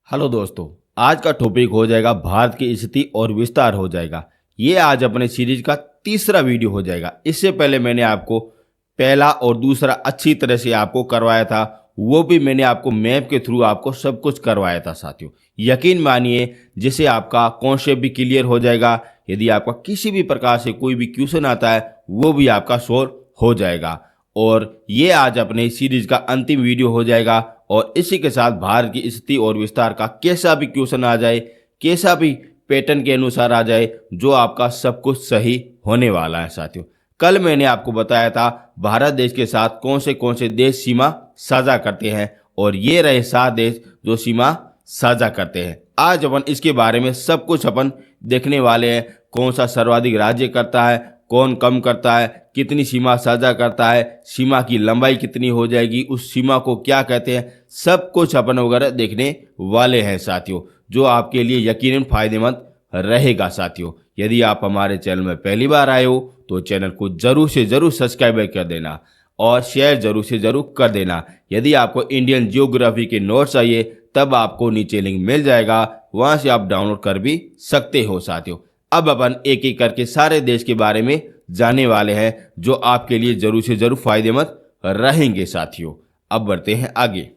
Hello दोस्तों, आज का टॉपिक हो जाएगा भारत की स्थिति और विस्तार हो जाएगा। ये आज अपने सीरीज का तीसरा वीडियो हो जाएगा। इससे पहले मैंने आपको पहला और दूसरा अच्छी तरह से आपको करवाया था, वो भी मैंने आपको मैप के थ्रू आपको सब कुछ करवाया था साथियों। यकीन मानिए, जिससे आपका कॉन्सेप्ट भी क्लियर हो जाएगा। यदि आपका किसी भी प्रकार से कोई भी क्वेश्चन आता है वो भी आपका सॉल्व हो जाएगा। और ये आज अपने सीरीज का अंतिम वीडियो हो जाएगा। और इसी के साथ भारत की स्थिति और विस्तार का कैसा भी क्वेश्चन आ जाए, कैसा भी पैटर्न के अनुसार आ जाए, जो आपका सब कुछ सही होने वाला है साथियों। कल मैंने आपको बताया था भारत देश के साथ कौन से देश सीमा साझा करते हैं, और ये रहे 7 देश जो सीमा साझा करते हैं। आज अपन इसके बारे में सब कुछ अपन देखने वाले हैं। कौन सा सर्वाधिक राज्य करता है, कौन कम करता है, कितनी सीमा साझा करता है, सीमा की लंबाई कितनी हो जाएगी, उस सीमा को क्या कहते हैं, सब कुछ अपन वगैरह देखने वाले हैं साथियों, जो आपके लिए यकीनन फायदेमंद रहेगा साथियों। यदि आप हमारे चैनल में पहली बार आए हो तो चैनल को जरूर से जरूर सब्सक्राइब कर देना और शेयर जरूर से जरूर कर देना। यदि आपको इंडियन जियोग्राफी के नोट्स चाहिए तब आपको नीचे लिंक मिल जाएगा, वहां से आप डाउनलोड कर भी सकते हो साथियों। अब अपन एक एक करके सारे देश के बारे में जानने वाले हैं, जो आपके लिए जरूर से जरूर फायदेमंद रहेंगे साथियों। अब बढ़ते हैं आगे।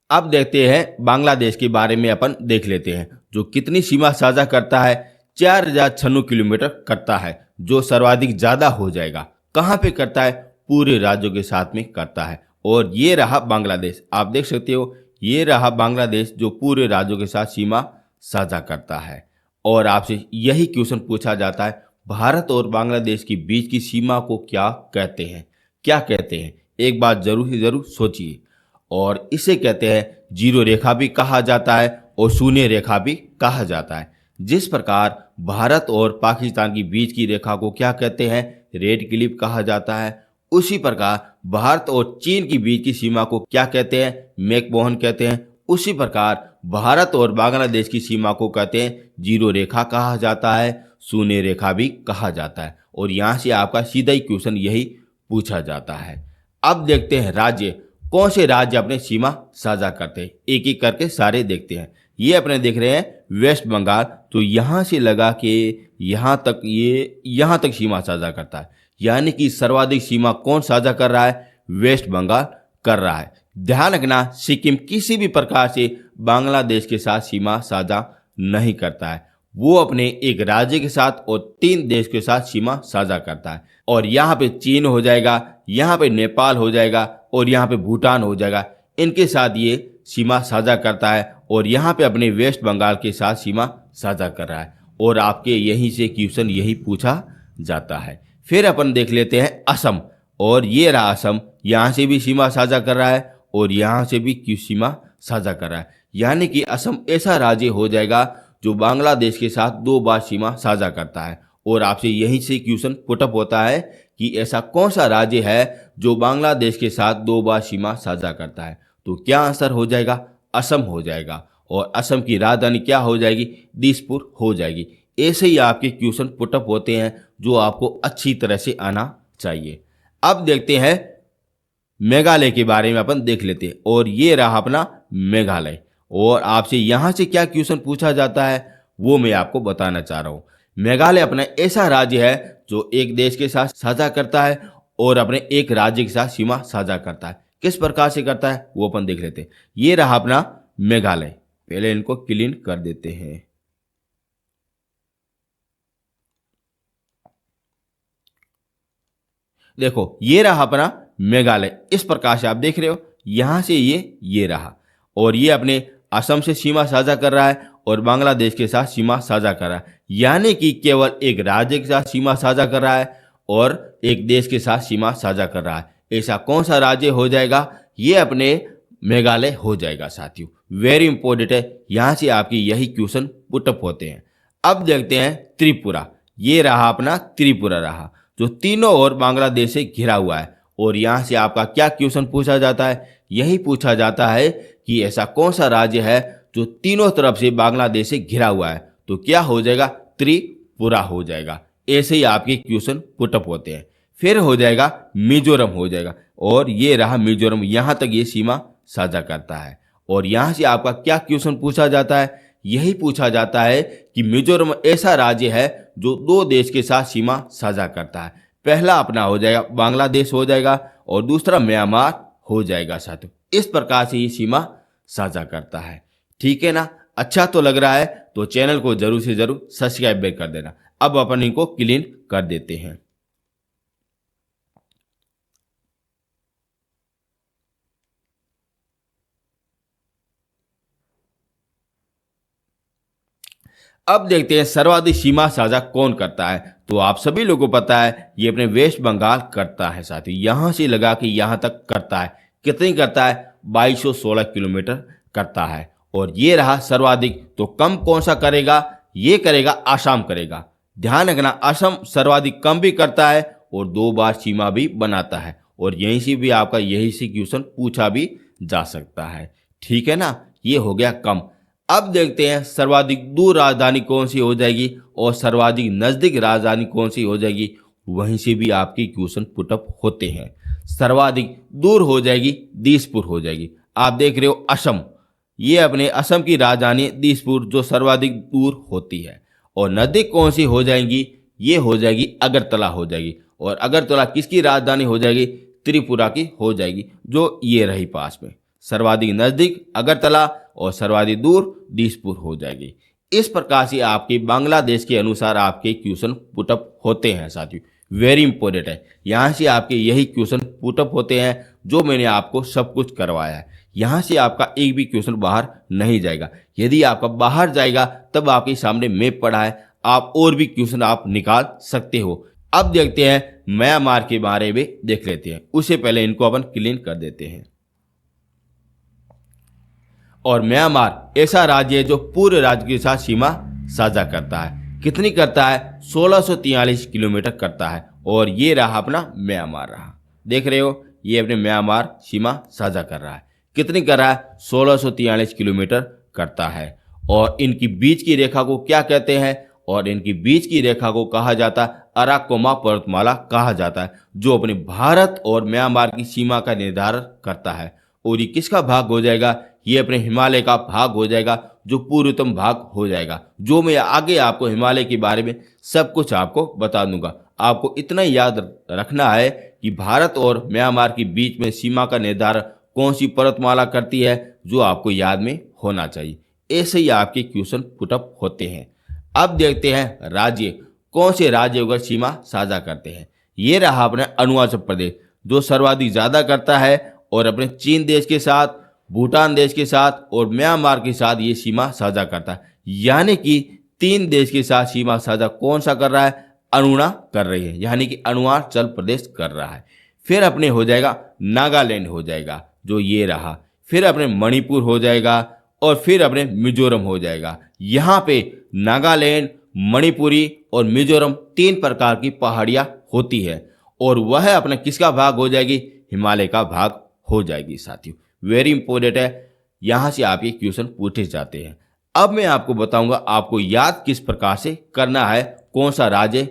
अब देखते हैं बांग्लादेश के बारे में अपन देख लेते हैं, जो कितनी सीमा साझा करता है। 4096 किलोमीटर करता है, जो सर्वाधिक ज्यादा हो जाएगा। कहाँ पे करता है? पूरे राज्यों के साथ में करता है। और ये रहा बांग्लादेश, आप देख सकते हो, ये रहा बांग्लादेश जो पूरे राज्यों के साथ सीमा साझा करता है। और आपसे यही क्वेश्चन पूछा जाता है, भारत और बांग्लादेश के बीच की सीमा को क्या कहते हैं? क्या कहते हैं? एक बात जरूर से जरूर सोचिए। और इसे कहते हैं जीरो रेखा भी कहा जाता है और शून्य रेखा भी कहा जाता है। जिस प्रकार भारत और पाकिस्तान के बीच की रेखा को क्या कहते हैं? रेड क्लिप कहा जाता है। उसी प्रकार भारत और चीन के बीच की सीमा को क्या कहते हैं? मैकमोहन कहते हैं। उसी प्रकार भारत और बांग्लादेश की सीमा को कहते हैं जीरो रेखा कहा जाता है, शून्य रेखा भी कहा जाता है। और यहाँ से आपका सीधा ही क्वेश्चन यही पूछा जाता है। अब देखते हैं राज्य, कौन से राज्य अपने सीमा साझा करते हैं। एक एक करके सारे देखते हैं। ये अपने देख रहे हैं वेस्ट बंगाल, तो यहाँ से लगा के यहाँ तक, ये यहाँ तक सीमा साझा करता है। यानी कि सर्वाधिक सीमा कौन साझा कर रहा है? वेस्ट बंगाल कर रहा है। ध्यान रखना, सिक्किम किसी भी प्रकार से बांग्लादेश के साथ सीमा साझा नहीं करता है। वो अपने एक राज्य के साथ और 3 देश के साथ सीमा साझा करता है। और यहाँ पे चीन हो जाएगा, यहाँ पे नेपाल हो जाएगा और यहाँ पे भूटान हो जाएगा। इनके साथ ये सीमा साझा करता है और यहाँ पे अपने वेस्ट बंगाल के साथ सीमा साझा कर रहा है। और आपके यहीं से क्वेश्चन यही पूछा जाता है। फिर अपन देख लेते हैं असम, और ये रहा असम, यहाँ से भी सीमा साझा कर रहा है और यहाँ से भी सीमा साझा कर रहा है। यानी कि असम ऐसा राज्य हो जाएगा जो बांग्लादेश के साथ 2 बार सीमा साझा करता है। और आपसे यहीं से क्वेश्चन पुटअप होता है कि ऐसा कौन सा राज्य है जो बांग्लादेश के साथ 2 बार सीमा साझा करता है। तो क्या आंसर हो जाएगा? असम हो जाएगा। और असम की राजधानी क्या हो जाएगी? दिसपुर हो जाएगी। ऐसे ही आपके क्वेश्चन पुटअप होते हैं, जो आपको अच्छी तरह से आना चाहिए। अब देखते हैं मेघालय के बारे में अपन देख लेते हैं। और ये रहा अपना मेघालय। और आपसे यहाँ से क्या क्वेश्चन पूछा जाता है वो मैं आपको बताना चाह रहा हूँ। मेघालय अपना ऐसा राज्य है जो एक देश के साथ साझा करता है और अपने एक राज्य के साथ सीमा साझा करता है। किस प्रकार से करता है वो अपन देख लेते हैं। ये रहा अपना मेघालय। पहले इनको क्लीन कर देते हैं। देखो, ये रहा अपना मेघालय। इस प्रकार से आप देख रहे हो, यहां से ये रहा। और ये अपने असम से सीमा साझा कर रहा है और बांग्लादेश के साथ सीमा साझा कर रहा है। यानी कि केवल एक राज्य के साथ सीमा साझा कर रहा है और एक देश के साथ सीमा साझा कर रहा है। ऐसा कौन सा राज्य हो जाएगा? ये अपने मेघालय हो जाएगा साथियों। वेरी इंपॉर्टेंट है, यहाँ से आपकी यही क्वेश्चन पुटअप होते हैं। अब देखते हैं त्रिपुरा। ये रहा अपना त्रिपुरा रहा, जो तीनों ओर बांग्लादेश से घिरा हुआ है। और यहाँ से आपका क्या क्वेश्चन पूछा जाता है? यही पूछा जाता है कि ऐसा कौन सा राज्य है जो तीनों तरफ से बांग्लादेश से घिरा हुआ है? तो क्या हो जाएगा? त्रिपुरा हो जाएगा। ऐसे ही आपके क्वेश्चन पुटअप होते हैं। फिर हो जाएगा मिजोरम हो जाएगा, और ये रहा मिजोरम, यहाँ तक ये सीमा साझा करता है। और यहाँ से आपका क्या क्वेश्चन पूछा जाता है? यही पूछा जाता है कि मिजोरम ऐसा राज्य है जो दो देश के साथ सीमा साझा करता है। पहला अपना हो जाएगा बांग्लादेश हो जाएगा, और दूसरा म्यांमार हो जाएगा साथियों। इस प्रकार से ये सीमा साझा करता है। ठीक है ना? अच्छा तो लग रहा है, तो चैनल को जरूर से जरूर सब्सक्राइब भी कर देना। अब अपन इनको क्लीन कर देते हैं। अब देखते हैं सर्वाधिक सीमा साझा कौन करता है। तो आप सभी लोगों को पता है, ये अपने वेस्ट बंगाल करता है साथियों। यहां से लगा के यहां तक करता है। कितनी करता है? 2216 किलोमीटर करता है। और ये रहा सर्वाधिक। तो कम कौन सा करेगा? ये करेगा आसाम करेगा। ध्यान रखना, असम सर्वाधिक कम भी करता है और 2 बार सीमा भी बनाता है। और यहीं से भी आपका यही से क्वेश्चन पूछा भी जा सकता है। ठीक है ना? ये हो गया कम। अब देखते हैं सर्वाधिक दूर राजधानी कौन सी हो जाएगी और सर्वाधिक नजदीक राजधानी कौन सी हो जाएगी। वहीं से भी आपकी क्वेश्चन पुटअप होते हैं। सर्वाधिक दूर हो जाएगी दिसपुर हो जाएगी। आप देख रहे हो असम, ये अपने असम की राजधानी दिसपुर जो सर्वाधिक दूर होती है। और नजदीक कौन सी हो जाएगी? ये हो जाएगी अगरतला हो जाएगी। और अगरतला किसकी राजधानी हो जाएगी? त्रिपुरा की हो जाएगी, जो ये रही पास में। सर्वाधिक नजदीक अगरतला और सर्वाधिक दूर दिसपुर हो जाएगी। इस प्रकार से आपके बांग्लादेश के अनुसार आपके क्वेश्चन पुटअप होते हैं साथियों। वेरी इंपॉर्टेंट है, यहाँ से आपके यही क्वेश्चन पुटअप होते हैं जो मैंने आपको सब कुछ करवाया है। यहाँ से आपका एक भी क्वेश्चन बाहर नहीं जाएगा। यदि आपका बाहर जाएगा तब आपके सामने मैप पड़ा है, आप और भी क्वेश्चन आप निकाल सकते हो। अब देखते हैं म्यांमार के बारे में देख लेते हैं। उससे पहले इनको अपन क्लीन कर देते हैं। और म्यांमार ऐसा राज्य है जो पूरे राज्य के साथ सीमा साझा करता है। कितनी करता है? 1643 किलोमीटर करता है। और ये रहा अपना म्यांमार रहा। देख रहे हो, ये अपने म्यांमार सीमा साझा कर रहा है। कितनी कर रहा है? 1643 किलोमीटर करता है। और इनकी बीच की रेखा को क्या कहते हैं? और इनकी बीच की रेखा को कहा जाता है अराकोमा पर्वतमाला कहा जाता है, जो अपने भारत और म्यांमार की सीमा का निर्धारण करता है। और ये किसका भाग हो जाएगा? ये अपने हिमालय का भाग हो जाएगा, जो पूर्वतम भाग हो जाएगा। जो मैं आगे आपको हिमालय के बारे में सब कुछ आपको बता दूंगा। आपको इतना याद रखना है कि भारत और म्यांमार के बीच में सीमा का निर्धारण कौन सी पर्वतमाला करती है, जो आपको याद में होना चाहिए। ऐसे ही आपके क्वेश्चन पुटअप होते हैं। अब देखते हैं राज्य, कौन से राज्य होकर सीमा साझा करते हैं। ये रहा अपने अरुणाचल प्रदेश, जो सर्वाधिक ज्यादा करता है और अपने चीन देश के साथ, भूटान देश के साथ और म्यांमार के साथ ये सीमा साझा करता है। यानी कि 3 देश के साथ सीमा साझा कौन सा कर रहा है? अरुणा कर रही है, यानी कि अरुणाचल प्रदेश कर रहा है। फिर अपने हो जाएगा नागालैंड हो जाएगा, जो ये रहा। फिर अपने मणिपुर हो जाएगा और फिर अपने मिजोरम हो जाएगा। यहाँ पे नागालैंड, मणिपुरी और मिजोरम 3 प्रकार की पहाड़ियाँ होती है। और वह अपना किसका भाग हो जाएगी? हिमालय का भाग हो जाएगी साथियों। वेरी इंपॉर्टेंट है, यहाँ से आपके क्वेश्चन पूछे जाते हैं। अब मैं आपको बताऊंगा आपको याद किस प्रकार से करना है, कौन सा राज्य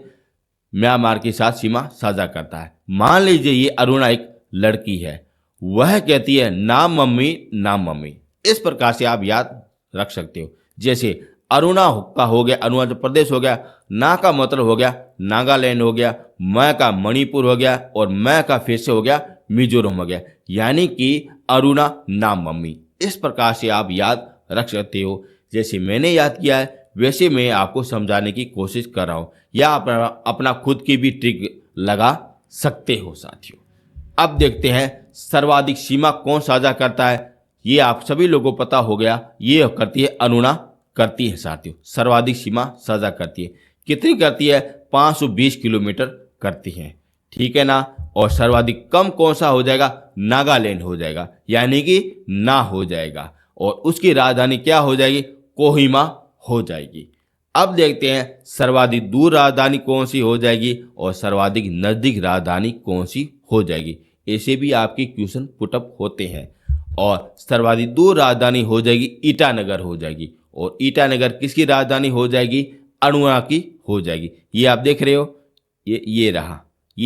म्यांमार के साथ सीमा साझा करता है। मान लीजिए ये अरुणा एक लड़की है, वह कहती है नाम मम्मी नाम मम्मी। इस प्रकार से आप याद रख सकते हो। जैसे अरुणा का हो गया अरुणाचल प्रदेश हो गया, ना का मतलब हो गया नागालैंड हो गया, मैं का मणिपुर हो गया और मैं का फिर से हो गया मिजोरम हो गया। यानी कि अरुणा नाम मम्मी। इस प्रकार से आप याद रख सकते हो। जैसे मैंने याद किया है वैसे मैं आपको समझाने की कोशिश कर रहा हूँ, या अपना खुद की भी ट्रिक लगा सकते हो साथियों। अब देखते हैं सर्वाधिक सीमा कौन साझा करता है। ये आप सभी लोगों को पता हो गया, ये करती है अरुणा करती है साथियों। सर्वाधिक सीमा साझा करती है। कितनी करती है? 520 किलोमीटर करती है। ठीक है ना। और सर्वाधिक कम कौन सा हो जाएगा? नागालैंड हो जाएगा, यानी कि ना हो जाएगा। और उसकी राजधानी क्या हो जाएगी? कोहिमा हो जाएगी। अब देखते हैं सर्वाधिक दूर राजधानी कौन सी हो जाएगी और सर्वाधिक नजदीक राजधानी कौन सी हो जाएगी। ऐसे भी आपके क्वेश्चन पुटअप होते हैं। और सर्वाधिक दूर राजधानी हो जाएगी ईटानगर हो जाएगी। और ईटानगर किसकी राजधानी हो जाएगी? अरुणा की हो जाएगी। ये आप देख रहे हो, ये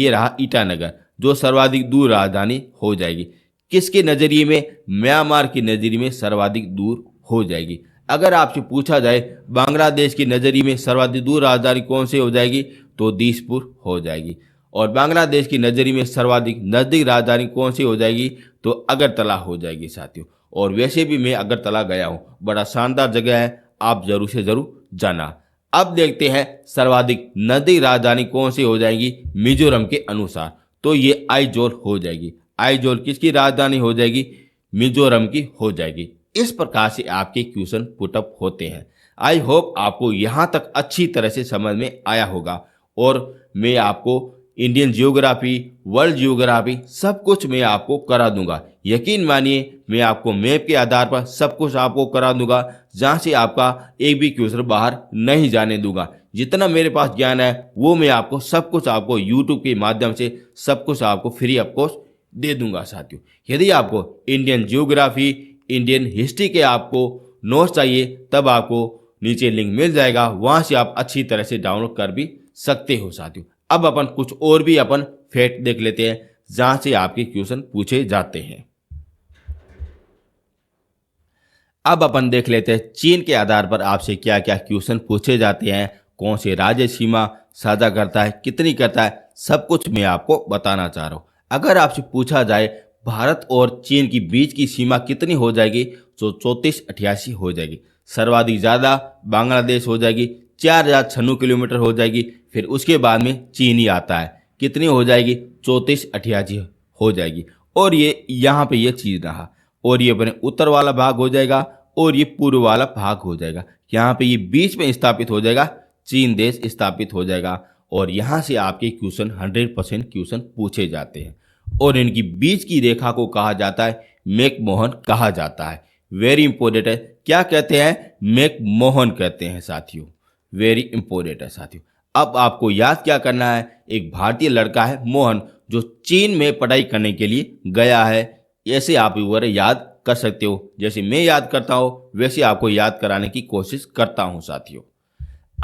रहा ईटानगर, जो सर्वाधिक दूर राजधानी हो जाएगी। किसके नज़रिए में? म्यांमार के नज़रिए में सर्वाधिक दूर हो जाएगी। अगर आपसे पूछा जाए बांग्लादेश के नज़रिए में सर्वाधिक दूर राजधानी कौन सी हो जाएगी, तो दिसपुर हो जाएगी। और बांग्लादेश की नज़रिए में सर्वाधिक नज़दीक राजधानी कौन सी हो जाएगी, तो अगरतला हो जाएगी साथियों। और वैसे भी मैं अगरतला गया हूँ, बड़ा शानदार जगह है, आप जरूर से ज़रूर जाना। अब देखते हैं सर्वाधिक नजदीक राजधानी कौन सी हो जाएगी मिजोरम के अनुसार, तो ये आइजोल हो जाएगी। आइजोल किसकी राजधानी हो जाएगी? मिजोरम की हो जाएगी। इस प्रकार से आपके क्वेश्चन पुटअप होते हैं। आई होप आपको यहाँ तक अच्छी तरह से समझ में आया होगा। और मैं आपको इंडियन जियोग्राफी, वर्ल्ड जियोग्राफी सब कुछ मैं आपको करा दूंगा। यकीन मानिए, मैं आपको मैप के आधार पर सब कुछ आपको करा दूंगा, जहाँ से आपका एक भी क्वेश्चन बाहर नहीं जाने दूंगा। जितना मेरे पास ज्ञान है वो मैं आपको सब कुछ आपको यूट्यूब के माध्यम से सब कुछ आपको फ्री ऑफ कॉस्ट दे दूंगा साथियों। यदि आपको इंडियन जियोग्राफी, इंडियन हिस्ट्री के आपको नोट्स चाहिए, तब आपको नीचे लिंक मिल जाएगा, वहाँ से आप अच्छी तरह से डाउनलोड कर भी सकते हो साथियों। अब अपन कुछ और भी अपन फैक्ट देख लेते हैं जहाँ से आपके क्वेश्चन पूछे जाते हैं। अब अपन देख लेते हैं चीन के आधार पर आपसे क्या क्या क्वेश्चन पूछे जाते हैं, कौन से राज्य सीमा साझा करता है, कितनी करता है, सब कुछ मैं आपको बताना चाह रहा हूँ। अगर आपसे पूछा जाए भारत और चीन की बीच की सीमा कितनी हो जाएगी, तो 3488 हो जाएगी। सर्वाधिक ज़्यादा बांग्लादेश हो जाएगी, 4096 किलोमीटर हो जाएगी। फिर उसके बाद में चीन ही आता है, कितनी हो जाएगी? 3488 हो जाएगी। और ये यहाँ पे ये चीज़ रहा, और ये अपने उत्तर वाला भाग हो जाएगा और ये पूर्व वाला भाग हो जाएगा। यहाँ पे ये बीच में स्थापित हो जाएगा, चीन देश स्थापित हो जाएगा। और यहाँ से आपके क्वेश्चन 100% क्वेश्चन पूछे जाते हैं। और इनकी बीच की रेखा को कहा जाता है मैकमोहन कहा जाता है। वेरी इंपॉर्टेंट है, क्या कहते हैं? मैकमोहन कहते हैं साथियों। वेरी इंपॉर्टेंट है साथियों। अब आपको याद क्या करना है? एक भारतीय लड़का है मोहन, जो चीन में पढ़ाई करने के लिए गया है। ऐसे आप वगैरह याद कर सकते हो, जैसे मैं याद करता हूँ वैसे आपको याद कराने की कोशिश करता हूँ साथियों।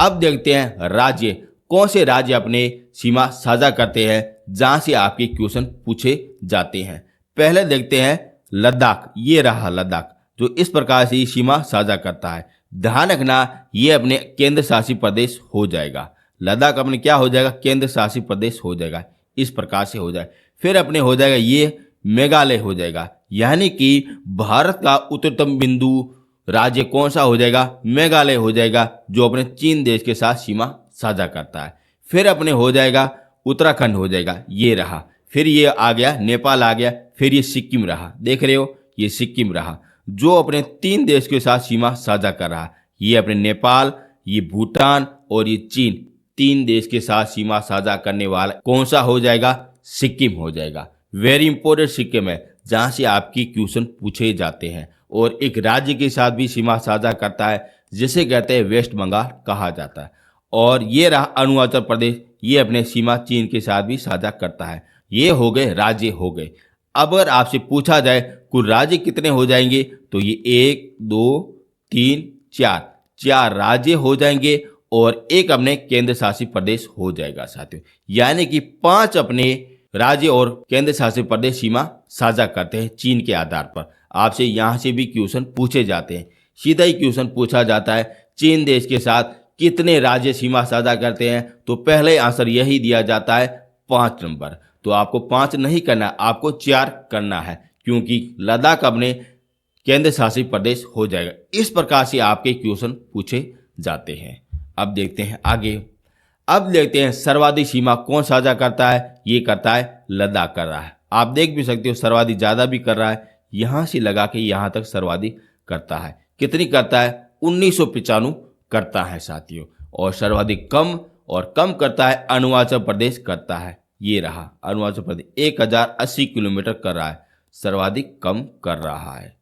अब देखते हैं राज्य, कौन से राज्य अपने सीमा साझा करते हैं, जहां से आपके क्वेश्चन पूछे जाते हैं। पहले देखते हैं लद्दाख, ये रहा लद्दाख, जो इस प्रकार से सीमा साझा करता है। ध्यान रखना, ये अपने केंद्र शासित प्रदेश हो जाएगा। लद्दाख अपने क्या हो जाएगा? केंद्र शासित प्रदेश हो जाएगा, इस प्रकार से हो जाए। फिर अपने हो जाएगा ये मेघालय हो जाएगा, यानी कि भारत का उच्चतम बिंदु राज्य कौन सा हो जाएगा? मेघालय हो जाएगा, जो अपने चीन देश के साथ सीमा साझा करता है। फिर अपने हो जाएगा उत्तराखंड हो जाएगा, ये रहा। फिर ये आ गया नेपाल आ गया, फिर ये सिक्किम रहा, देख रहे हो ये सिक्किम रहा, जो अपने 3 देश के साथ सीमा साझा कर रहा। ये अपने नेपाल, ये भूटान और ये चीन, 3 देश के साथ सीमा साझा करने वाला कौन सा हो जाएगा? सिक्किम हो जाएगा। वेरी इंपॉर्टेंट सिक्किम है, जहाँ से आपकी क्वेश्चन पूछे जाते हैं। और एक राज्य के साथ भी सीमा साझा करता है, जिसे कहते हैं वेस्ट बंगाल कहा जाता है। और ये रहा अरुणाचल प्रदेश, ये अपने सीमा चीन के साथ भी साझा करता है। ये हो गए राज्य हो गए। अब अगर आपसे पूछा जाए कुल राज्य कितने हो जाएंगे, तो ये 1 2 3 4 राज्य हो जाएंगे और एक अपने केंद्र शासित प्रदेश हो जाएगा साथियों। यानी कि 5 अपने राज्य और केंद्र शासित प्रदेश सीमा साझा करते हैं चीन के आधार पर। आपसे यहाँ से भी क्वेश्चन पूछे जाते हैं। सीधा ही क्वेश्चन पूछा जाता है चीन देश के साथ कितने राज्य सीमा साझा करते हैं, तो पहले आंसर यही दिया जाता है 5 नंबर। तो आपको 5 नहीं करना, आपको 4 करना है, क्योंकि लद्दाख अपने केंद्र शासित प्रदेश हो जाएगा। इस प्रकार से आपके क्वेश्चन पूछे जाते हैं। अब देखते हैं आगे। अब देखते हैं सर्वाधिक सीमा कौन साझा करता है। ये करता है लद्दाख कर रहा है। आप देख भी सकते हो सर्वाधिक ज़्यादा भी कर रहा है, यहाँ से लगा के यहाँ तक सर्वाधिक करता है। कितनी करता है? 1995 करता है साथियों। और सर्वाधिक कम और कम करता है अरुणाचल प्रदेश करता है। ये रहा अरुणाचल प्रदेश 1080 किलोमीटर कर रहा है, सर्वाधिक कम कर रहा है।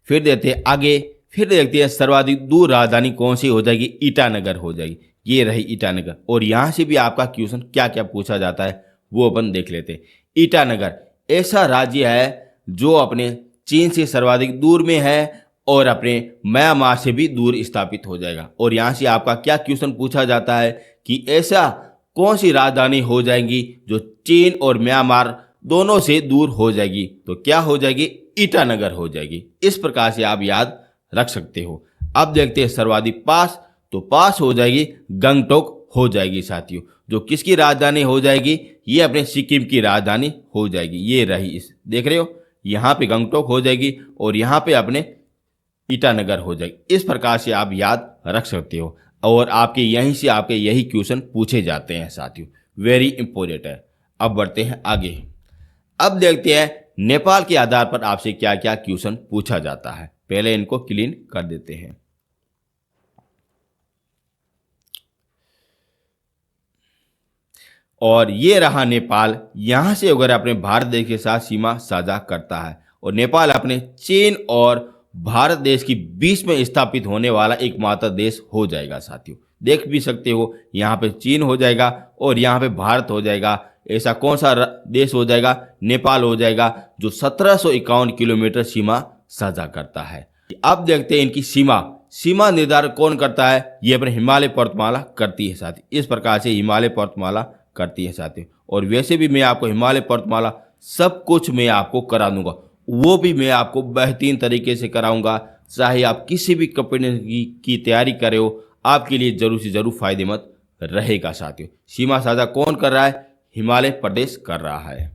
फिर देखते हैं आगे, फिर देखते हैं सर्वाधिक दूर राजधानी कौन सी हो जाएगी, ईटानगर हो जाएगी। ये रही ईटानगर। और यहाँ से भी आपका क्वेश्चन क्या क्या पूछा जाता है वो अपन देख लेते हैं। ईटानगर ऐसा राज्य है जो अपने चीन से सर्वाधिक दूर में है और अपने म्यांमार से भी दूर स्थापित हो जाएगा। और यहाँ से आपका क्या क्वेश्चन पूछा जाता है कि ऐसा कौन सी राजधानी हो जाएगी जो चीन और म्यांमार दोनों से दूर हो जाएगी, तो क्या हो जाएगी, ईटानगर हो जाएगी। इस प्रकार से आप याद रख सकते हो। अब देखते हैं सर्वाधिक पास, तो पास हो जाएगी गंगटोक हो जाएगी साथियों, जो किसकी राजधानी हो जाएगी, ये अपने सिक्किम की राजधानी हो जाएगी। ये रही, इस देख रहे हो, यहाँ पे गंगटोक हो जाएगी और यहाँ पे अपने ईटानगर हो जाएगी। इस प्रकार से आप याद रख सकते हो और आपके यहीं से आपके यही क्वेश्चन पूछे जाते हैं साथियों, वेरी इंपॉर्टेंट है। अब बढ़ते हैं आगे। अब देखते हैं नेपाल के आधार पर आपसे क्या क्या क्वेश्चन पूछा जाता है। पहले इनको क्लीन कर देते हैं। और ये रहा नेपाल। यहां से अगर अपने भारत देश के साथ सीमा साझा करता है और नेपाल अपने चीन और भारत देश के बीच में स्थापित होने वाला एकमात्र देश हो जाएगा साथियों। देख भी सकते हो, यहाँ पे चीन हो जाएगा और यहाँ पे भारत हो जाएगा। ऐसा कौन सा देश हो जाएगा, नेपाल हो जाएगा, जो 1751 किलोमीटर सीमा साझा करता है। अब देखते हैं इनकी सीमा निर्धारण कौन करता है, ये अपने हिमालय पर्वतमाला करती है साथी। इस प्रकार से हिमालय पर्वतमाला करती है साथी। और वैसे भी मैं आपको हिमालय पर्वतमाला सब कुछ मैं आपको करा दूंगा, वो भी मैं आपको बेहतरीन तरीके से कराऊंगा। चाहे आप किसी भी कंपनी की तैयारी करे हो, आपके लिए जरूर से जरूर फायदेमंद रहेगा साथियों। सीमा साझा कौन कर रहा है, हिमालय प्रदेश कर रहा है।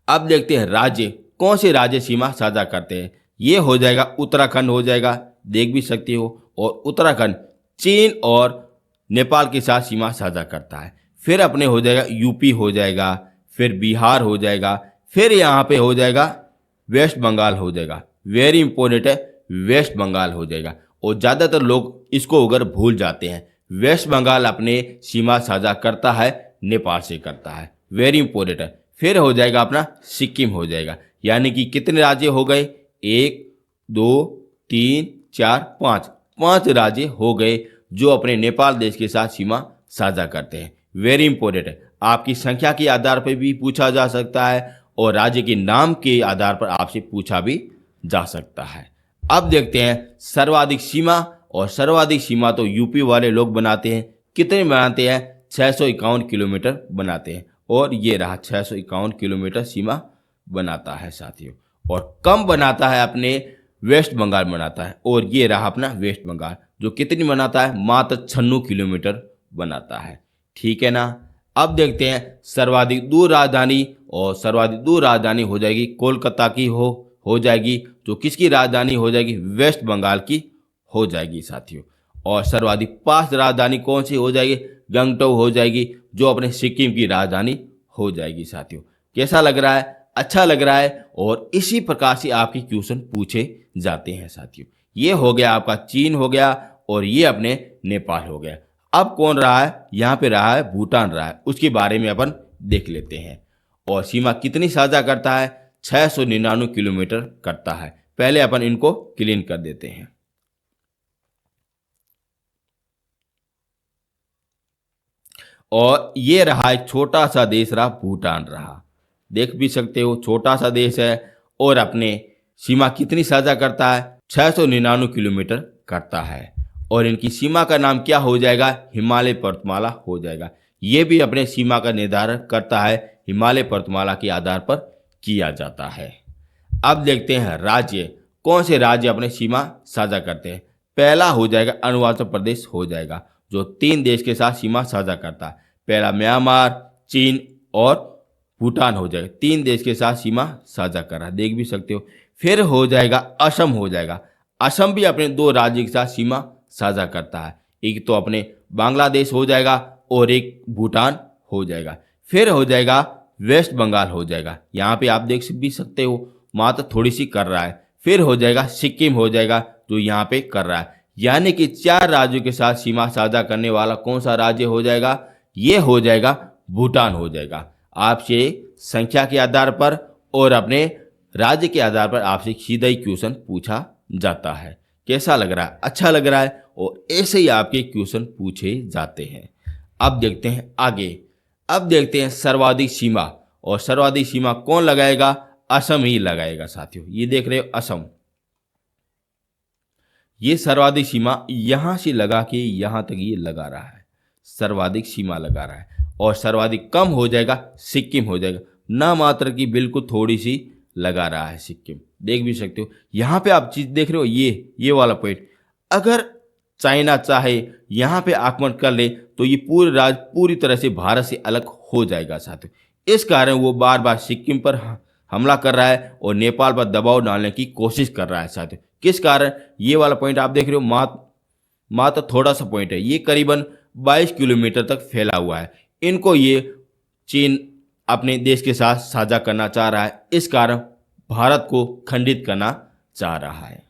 अब देखते हैं राज्य, कौन से राज्य सीमा साझा करते हैं। ये हो जाएगा उत्तराखंड हो जाएगा, देख भी सकते हो। और उत्तराखंड चीन और नेपाल के साथ सीमा साझा करता है। फिर अपने हो जाएगा यूपी हो जाएगा, फिर बिहार हो जाएगा, फिर यहाँ पे हो जाएगा वेस्ट बंगाल हो जाएगा। वेरी इंपॉर्टेंट है, वेस्ट बंगाल हो जाएगा। और ज़्यादातर लोग इसको अगर भूल जाते हैं, वेस्ट बंगाल अपने सीमा साझा करता है, नेपाल से करता है। वेरी इंपॉर्टेंट है। फिर हो जाएगा अपना सिक्किम हो जाएगा। यानी कि कितने राज्य हो गए, 1 2 3 4 5 राज्य हो गए जो अपने नेपाल देश के साथ सीमा साझा करते हैं। वेरी इंपॉर्टेंट है। आपकी संख्या के आधार पर भी पूछा जा सकता है और राज्य के नाम के आधार पर आपसे पूछा भी जा सकता है। अब देखते हैं सर्वाधिक सीमा। और सर्वाधिक सीमा तो यूपी वाले लोग बनाते हैं। कितने बनाते हैं, 651 किलोमीटर बनाते हैं। और ये रहा 651 किलोमीटर सीमा बनाता है साथियों। और कम बनाता है अपने वेस्ट बंगाल बनाता है। और ये रहा अपना वेस्ट बंगाल, जो कितनी बनाता है, मात्र 96 किलोमीटर बनाता है। ठीक है ना। अब देखते हैं सर्वाधिक दूर राजधानी। और सर्वाधिक दूर राजधानी हो जाएगी कोलकाता की हो जाएगी, जो किसकी राजधानी हो जाएगी, वेस्ट बंगाल की हो जाएगी साथियों। और सर्वाधिक पास राजधानी कौन सी हो जाएगी, गंगटोक हो जाएगी, जो अपने सिक्किम की राजधानी हो जाएगी साथियों। कैसा लग रहा है, अच्छा लग रहा है। और इसी प्रकार से आपके क्वेश्चन पूछे जाते हैं साथियों। ये हो गया आपका चीन हो गया और ये अपने नेपाल हो गया। अब कौन रहा है, यहाँ पे रहा है भूटान रहा है, उसके बारे में अपन देख लेते हैं। और सीमा कितनी साझा करता है, 699 किलोमीटर करता है। पहले अपन इनको क्लीन कर देते हैं। और ये रहा एक छोटा सा देश रहा, भूटान रहा, देख भी सकते हो, छोटा सा देश है। और अपने सीमा कितनी साझा करता है, 699 किलोमीटर करता है। और इनकी सीमा का नाम क्या हो जाएगा, हिमालय पर्वतमाला हो जाएगा। ये भी अपने सीमा का निर्धारण करता है, हिमालय पर्वतमाला के आधार पर किया जाता है। अब देखते हैं राज्य, कौन से राज्य अपने सीमा साझा करते हैं। पहला हो जाएगा अरुणाचल प्रदेश हो जाएगा, जो 3 देश के साथ सीमा साझा करता है। पहला म्यांमार, चीन और भूटान हो जाएगा, 3 देश के साथ सीमा साझा कर रहा है, देख भी सकते हो। फिर हो जाएगा असम हो जाएगा। असम भी अपने 2 राज्य के साथ सीमा साझा करता है, एक तो अपने बांग्लादेश हो जाएगा और एक भूटान हो जाएगा। फिर हो जाएगा वेस्ट बंगाल हो जाएगा, यहाँ पे आप देख भी सकते हो, मात्र थोड़ी सी कर रहा है। फिर हो जाएगा सिक्किम हो जाएगा, जो यहाँ पे कर रहा है। यानी कि 4 राज्यों के साथ सीमा साझा करने वाला कौन सा राज्य हो जाएगा, ये हो जाएगा भूटान हो जाएगा। आपसे संख्या के आधार पर और अपने राज्य के आधार पर आपसे सीधा ही क्वेश्चन पूछा जाता है। कैसा लग रहा है? अच्छा लग रहा है। और ऐसे ही आपके क्वेश्चन पूछे जाते हैं। अब देखते हैं आगे। अब देखते हैं सर्वाधिक सीमा। और सर्वाधिक सीमा कौन लगाएगा? असम ही लगाएगा साथियों। ये देख रहे हो असम, ये सर्वाधिक सीमा यहां से लगा के यहां तक ये लगा रहा है, सर्वाधिक सीमा लगा रहा है। और सर्वाधिक कम हो जाएगा सिक्किम हो जाएगा, ना मात्र की बिल्कुल थोड़ी सी लगा रहा है सिक्किम। देख भी सकते हो यहां पे आप चीज देख रहे हो, ये वाला पॉइंट। अगर चाइना चाहे यहां पे आक्रमण कर ले तो ये पूरे राज्य पूरी तरह से भारत से अलग हो जाएगा साथियों। इस कारण वो बार बार सिक्किम पर हमला कर रहा है और नेपाल पर दबाव डालने की कोशिश कर रहा है साथियों। किस कारण? ये वाला पॉइंट आप देख रहे हो, मात्र थोड़ा सा पॉइंट है, ये करीबन 22 किलोमीटर तक फैला हुआ है। इनको ये चीन अपने देश के साथ साझा करना चाह रहा है, इस कारण भारत को खंडित करना चाह रहा है।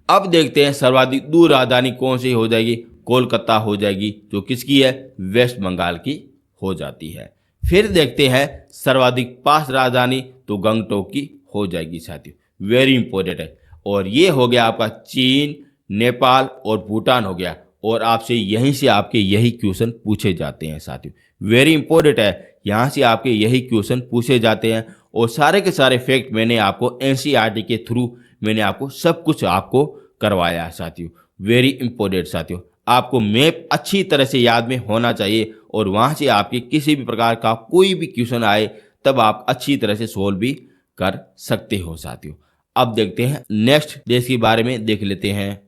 अब देखते हैं सर्वाधिक दूर राजधानी कौन सी हो जाएगी? कोलकाता हो जाएगी, जो किसकी है? वेस्ट बंगाल की हो जाती है। फिर देखते हैं सर्वाधिक पास राजधानी, तो गंगटोक की हो जाएगी साथियों। वेरी इंपॉर्टेंट है। और ये हो गया आपका चीन, नेपाल और भूटान हो गया। और आपसे यहीं से आपके यही क्वेश्चन पूछे जाते हैं साथियों। वेरी इंपॉर्टेंट है, यहाँ से आपके यही क्वेश्चन पूछे जाते हैं। और सारे के सारे फैक्ट मैंने आपको एनसीईआरटी के थ्रू मैंने आपको सब कुछ आपको करवाया है साथियों। वेरी इंपॉर्टेंट साथियों, आपको मैप अच्छी तरह से याद में होना चाहिए और वहाँ से आपके किसी भी प्रकार का कोई भी क्वेश्चन आए तब आप अच्छी तरह से सोल्व भी कर सकते हो साथियों। अब देखते हैं नेक्स्ट देश के बारे में देख लेते हैं।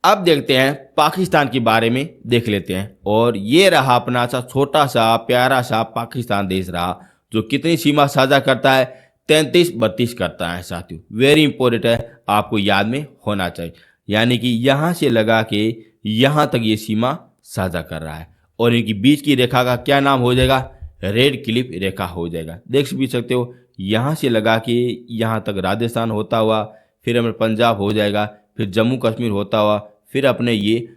अब देखते हैं पाकिस्तान के बारे में देख लेते हैं। और ये रहा अपना सा छोटा सा प्यारा सा पाकिस्तान देश रहा, जो कितनी सीमा साझा करता है? 33-32 करता है साथियों। वेरी इंपॉर्टेंट है, आपको याद में होना चाहिए। यानी कि यहाँ से लगा के यहाँ तक ये सीमा साझा कर रहा है। और इनकी बीच की रेखा का क्या नाम हो जाएगा? रेड क्लिफ रेखा हो जाएगा। देख भी सकते हो यहाँ से लगा के यहाँ तक राजस्थान होता हुआ, फिर हमें पंजाब हो जाएगा, फिर जम्मू कश्मीर होता हुआ, फिर अपने ये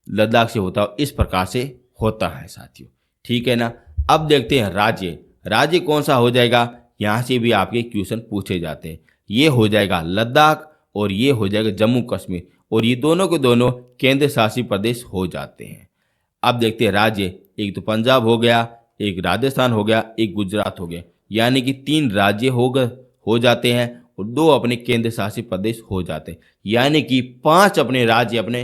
लद्दाख से होता हुआ, इस प्रकार से होता है साथियों। ठीक है ना। अब देखते हैं राज्य। राज्य कौन सा हो जाएगा? यहाँ से भी आपके क्वेश्चन पूछे जाते हैं। ये हो जाएगा लद्दाख और ये हो जाएगा जम्मू कश्मीर, और ये दोनों के दोनों केंद्र शासित प्रदेश हो जाते हैं। अब देखते हैं राज्य। एक तो पंजाब हो गया, एक राजस्थान हो गया, एक गुजरात हो गया। यानी कि 3 राज्य हो जाते हैं और 2 अपने केंद्र शासित प्रदेश हो जाते हैं। यानी कि 5 अपने राज्य अपने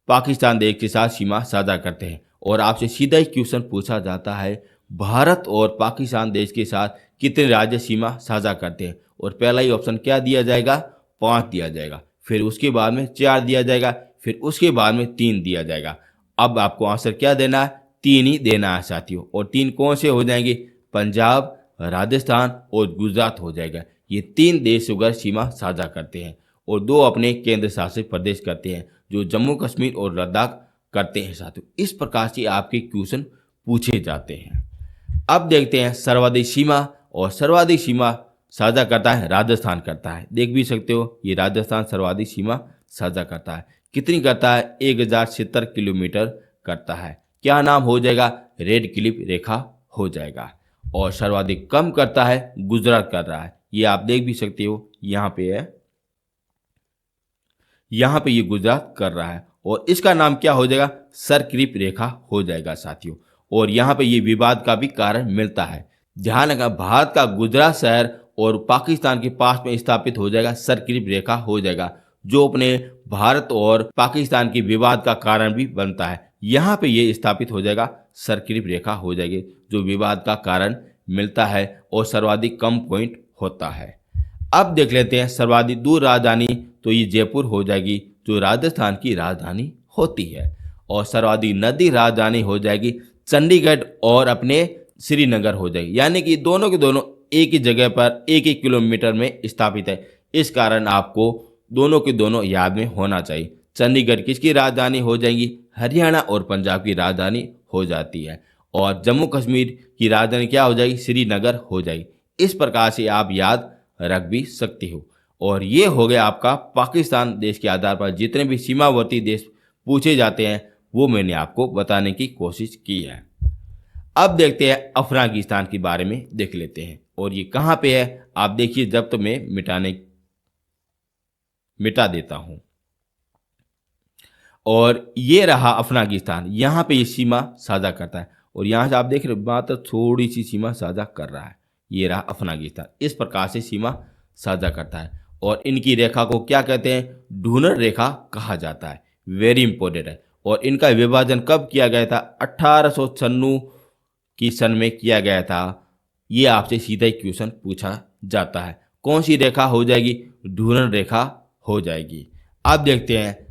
पाकिस्तान देश के साथ सीमा साझा करते हैं। और आपसे सीधा ही क्वेश्चन पूछा जाता है, भारत और पाकिस्तान देश के साथ कितने राज्य सीमा साझा करते हैं? और पहला ही ऑप्शन क्या दिया जाएगा? 5 दिया जाएगा, फिर उसके बाद में 4 दिया जाएगा, फिर उसके बाद में 3 दिया जाएगा। अब आपको आंसर क्या देना है? 3 ही देना है साथियों। और 3 कौन से हो जाएंगे? पंजाब, राजस्थान और गुजरात हो जाएगा। ये 3 देश होकर सीमा साझा करते हैं और 2 अपने केंद्र शासित प्रदेश करते हैं, जो जम्मू कश्मीर और लद्दाख करते हैं साथियों। इस प्रकार से आपके क्वेश्चन पूछे जाते हैं। अब देखते हैं सर्वाधिक सीमा। और सर्वाधिक सीमा साझा करता है राजस्थान करता है। देख भी सकते हो ये राजस्थान सर्वाधिक सीमा साझा करता है। कितनी करता है? 1070 किलोमीटर करता है। क्या नाम हो जाएगा? रेड क्लिफ रेखा हो जाएगा। और सर्वाधिक कम करता है गुजरात कर रहा है। ये आप देख भी सकते हो, यहाँ पे है, यहाँ पे ये गुजरात कर रहा है। और इसका नाम क्या हो जाएगा? सरक्लिफ रेखा हो जाएगा साथियों। और यहाँ पे ये विवाद का भी कारण मिलता है। ध्यान रखना, भारत का गुजरात शहर और पाकिस्तान के पास में स्थापित हो जाएगा, सरक्लिफ रेखा हो जाएगा, जो अपने भारत और पाकिस्तान के विवाद का कारण भी बनता है। यहाँ पे ये स्थापित हो जाएगा, सरक्लिफ रेखा हो जाएगी, जो विवाद का कारण मिलता है और सर्वाधिक कम पॉइंट होता है। अब देख लेते हैं सर्वाधिक दूर राजधानी, तो ये जयपुर हो जाएगी, जो राजस्थान की राजधानी होती है। और सर्वाधिक नदी राजधानी हो जाएगी चंडीगढ़ और अपने श्रीनगर हो जाएगी। यानी कि दोनों के दोनों एक ही जगह पर 1-1 किलोमीटर में स्थापित है। इस कारण आपको दोनों के दोनों याद में होना चाहिए। चंडीगढ़ किसकी राजधानी हो जाएगी? हरियाणा और पंजाब की राजधानी हो जाती है। और जम्मू कश्मीर की राजधानी क्या हो जाएगी? श्रीनगर हो जाएगी। इस प्रकार से आप याद रख भी सकते हो। और ये हो गया आपका पाकिस्तान देश के आधार पर जितने भी सीमावर्ती देश पूछे जाते हैं वो मैंने आपको बताने की कोशिश की है। अब देखते हैं अफगानिस्तान के बारे में देख लेते हैं। और ये कहाँ पे है आप देखिए, जब तो मैं मिटा देता हूँ। और ये रहा अफगानिस्तान, यहाँ पे ये सीमा साझा करता है। और यहाँ से आप देख रहे हो मात्र थोड़ी सी सीमा साझा कर रहा है। ये रहा अफगानिस्तान, इस प्रकार से सीमा साझा करता है। और इनकी रेखा को क्या कहते हैं, ढूंढर रेखा कहा जाता है। वेरी इंपॉर्टेंट है। और इनका विभाजन कब किया गया था, 1896 की सन में किया गया था। ये आपसे सीधा ही क्वेश्चन पूछा जाता है। कौन सी रेखा हो जाएगी, ढूंढर रेखा हो जाएगी। अब देखते हैं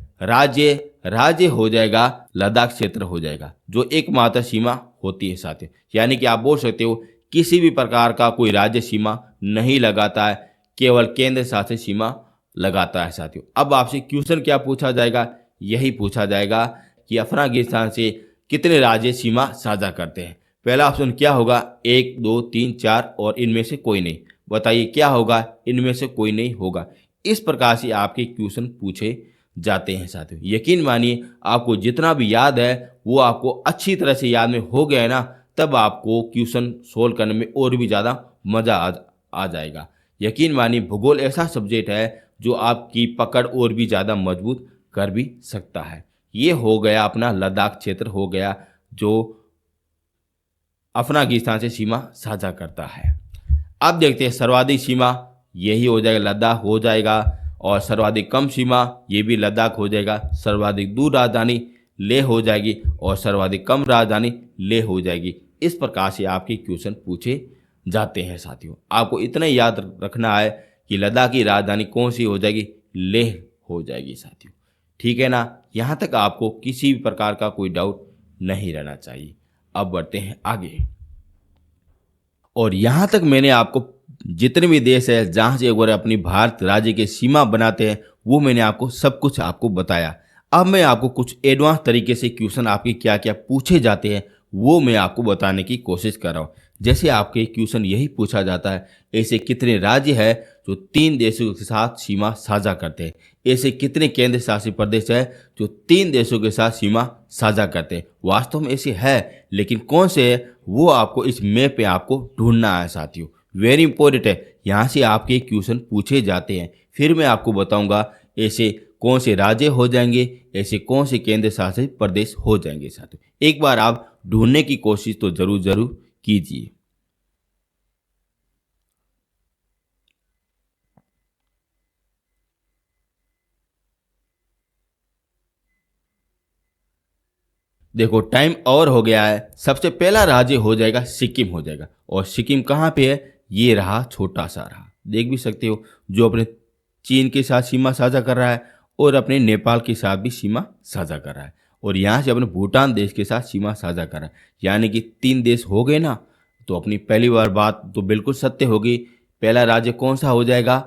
राज्य हो जाएगा लद्दाख क्षेत्र हो जाएगा, जो एकमात्र सीमा होती है साथियों। यानी कि आप बोल सकते हो किसी भी प्रकार का कोई राज्य सीमा नहीं लगाता है, केवल केंद्र शासित सीमा लगाता है साथियों। अब आपसे क्वेश्चन क्या पूछा जाएगा, यही पूछा जाएगा कि अफगानिस्तान से कितने राज्य सीमा साझा करते हैं। पहला ऑप्शन क्या होगा, 1 2 3 4 और इनमें से कोई नहीं। बताइए क्या होगा, इनमें से कोई नहीं होगा। इस प्रकार से आपके क्वेश्चन पूछे जाते हैं साथियों। यकीन मानिए आपको जितना भी याद है वो आपको अच्छी तरह से याद में हो गया है ना, तब आपको क्वेश्चन सोल्व करने में और भी ज़्यादा मज़ा आ जाएगा। यकीन मानिए भूगोल ऐसा सब्जेक्ट है जो आपकी पकड़ और भी ज़्यादा मजबूत कर भी सकता है। ये हो गया अपना लद्दाख क्षेत्र हो गया, जो अफगानिस्तान से सीमा साझा करता है। अब देखते हैं सर्वाधिक सीमा, यही हो जाएगा लद्दाख हो जाएगा। और सर्वाधिक कम सीमा ये भी लद्दाख हो जाएगा। सर्वाधिक दूर राजधानी लेह हो जाएगी और सर्वाधिक कम राजधानी लेह हो जाएगी। इस प्रकार से आपके क्वेश्चन पूछे जाते हैं साथियों। आपको इतना ही याद रखना है कि लद्दाख की राजधानी कौन सी हो जाएगी, लेह हो जाएगी साथियों। ठीक है ना, यहाँ तक आपको किसी भी प्रकार का कोई डाउट नहीं रहना चाहिए। अब बढ़ते हैं आगे। और यहाँ तक मैंने आपको जितने भी देश है जहाँ से अगर अपनी भारत राज्य के सीमा बनाते हैं वो मैंने आपको सब कुछ आपको बताया। अब मैं आपको कुछ एडवांस तरीके से क्वेश्चन आपके क्या क्या पूछे जाते हैं वो मैं आपको बताने की कोशिश कर रहा हूँ। जैसे आपके क्वेश्चन यही पूछा जाता है, ऐसे कितने राज्य है जो 3 देशों के साथ सीमा साझा करते हैं। ऐसे कितने केंद्र शासित प्रदेश है जो 3 देशों के साथ सीमा साझा करते हैं। वास्तव में ऐसे है, लेकिन कौन से है वो आपको इस मैप पे आपको ढूंढना है साथियों। वेरी इंपॉर्टेंट है, यहाँ से आपके क्वेश्चन पूछे जाते हैं। फिर मैं आपको बताऊंगा ऐसे कौन से राज्य हो जाएंगे, ऐसे कौन से केंद्र शासित प्रदेश हो जाएंगे साथियों। एक बार आप ढूंढने की कोशिश तो जरूर कीजिए। देखो टाइम और हो गया है। सबसे पहला राज्य हो जाएगा सिक्किम हो जाएगा। और सिक्किम कहाँ पे है, ये रहा, छोटा सा रहा, देख भी सकते हो, जो अपने चीन के साथ सीमा साझा कर रहा है और अपने नेपाल के साथ भी सीमा साझा कर रहा है। और यहाँ से अपने भूटान देश के साथ सीमा साझा कर रहा है। यानी कि 3 देश हो गए ना। तो अपनी पहली बार बात तो बिल्कुल सत्य होगी। पहला राज्य कौन सा हो जाएगा,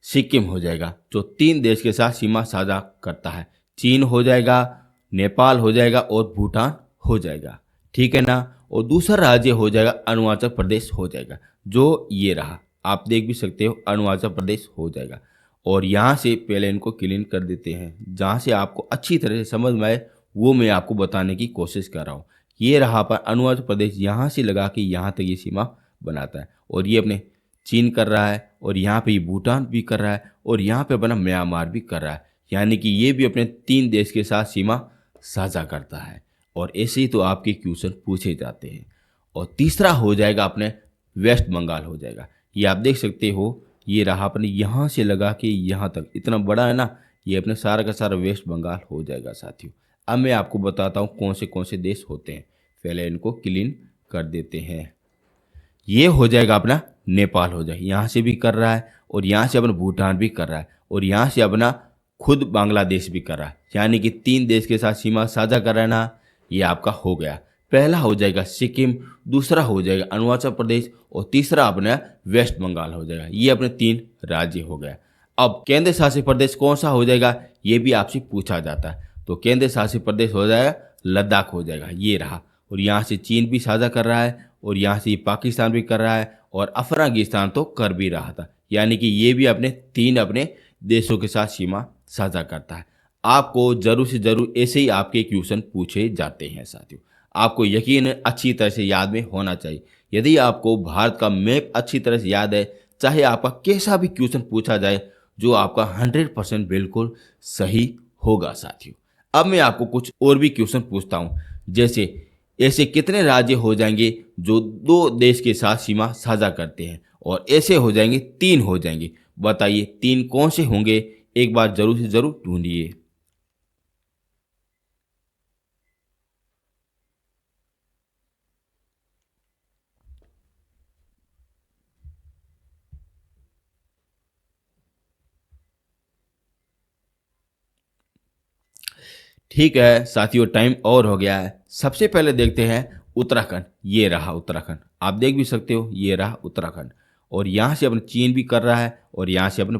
सिक्किम हो जाएगा, जो 3 देश के साथ सीमा साझा करता है। चीन हो जाएगा, नेपाल हो जाएगा और भूटान हो जाएगा। ठीक है ना। और दूसरा राज्य हो जाएगा अरुणाचल प्रदेश हो जाएगा, जो ये रहा, आप देख भी सकते हो, अरुणाचल प्रदेश हो जाएगा। और यहाँ से पहले इनको क्लीन कर देते हैं, जहाँ से आपको अच्छी तरह से समझ में आए वो मैं आपको बताने की कोशिश कर रहा हूँ। ये रहा पर अरुणाचल प्रदेश, यहाँ से लगा के यहाँ तक ये सीमा बनाता है। और ये अपने चीन कर रहा है, और यहाँ पे ये भूटान भी कर रहा है, और यहाँ पे अपना म्यांमार भी कर रहा है। यानी कि ये भी अपने 3 देश के साथ सीमा साझा करता है। और ऐसे ही तो आपके क्वेश्चन पूछे जाते हैं। और तीसरा हो जाएगा अपने वेस्ट बंगाल हो जाएगा। ये आप देख सकते हो, ये रहा अपने यहाँ से लगा के यहाँ तक, इतना बड़ा है ना, ये अपने सारा का सारा वेस्ट बंगाल हो जाएगा साथियों। अब मैं आपको बताता हूँ कौन से देश होते हैं। पहले इनको क्लीन कर देते हैं। ये हो जाएगा अपना नेपाल हो जाएगा, यहाँ से भी कर रहा है, और यहाँ से अपना भूटान भी कर रहा है, और यहाँ से अपना खुद बांग्लादेश भी कर रहा है। यानी कि 3 देश के साथ सीमा साझा कर रहा है ना। ये आपका हो गया। पहला हो जाएगा सिक्किम, दूसरा हो जाएगा अरुणाचल प्रदेश, और तीसरा अपना वेस्ट बंगाल हो जाएगा। ये अपने 3 राज्य हो गया। अब केंद्र शासित प्रदेश कौन सा हो जाएगा, ये भी आपसे पूछा जाता है। तो केंद्र शासित प्रदेश हो जाएगा लद्दाख हो जाएगा, ये रहा। और यहाँ से चीन भी साझा कर रहा है, और यहाँ से पाकिस्तान भी कर रहा है, और अफगानिस्तान तो कर भी रहा था। यानी कि ये भी अपने 3 अपने देशों के साथ सीमा साझा करता है। आपको जरूर से जरूर ऐसे ही आपके क्वेश्चन पूछे जाते हैं साथियों। आपको यकीन अच्छी तरह से याद में होना चाहिए। यदि आपको भारत का मैप अच्छी तरह से याद है, चाहे आपका कैसा भी क्वेश्चन पूछा जाए, जो आपका 100% बिल्कुल सही होगा साथियों। अब मैं आपको कुछ और भी क्वेश्चन पूछता हूँ, जैसे ऐसे कितने राज्य हो जाएंगे जो दो देश के साथ सीमा साझा करते हैं, और ऐसे हो जाएंगे 3 हो जाएंगे। बताइए 3 कौन से होंगे, एक बार जरूर से जरूर ढूंढिए। ठीक है साथियों, टाइम और हो गया है। सबसे पहले देखते हैं उत्तराखंड। ये रहा उत्तराखंड, आप देख भी सकते हो, ये रहा उत्तराखंड। और यहाँ से अपने चीन भी कर रहा है और यहाँ से अपने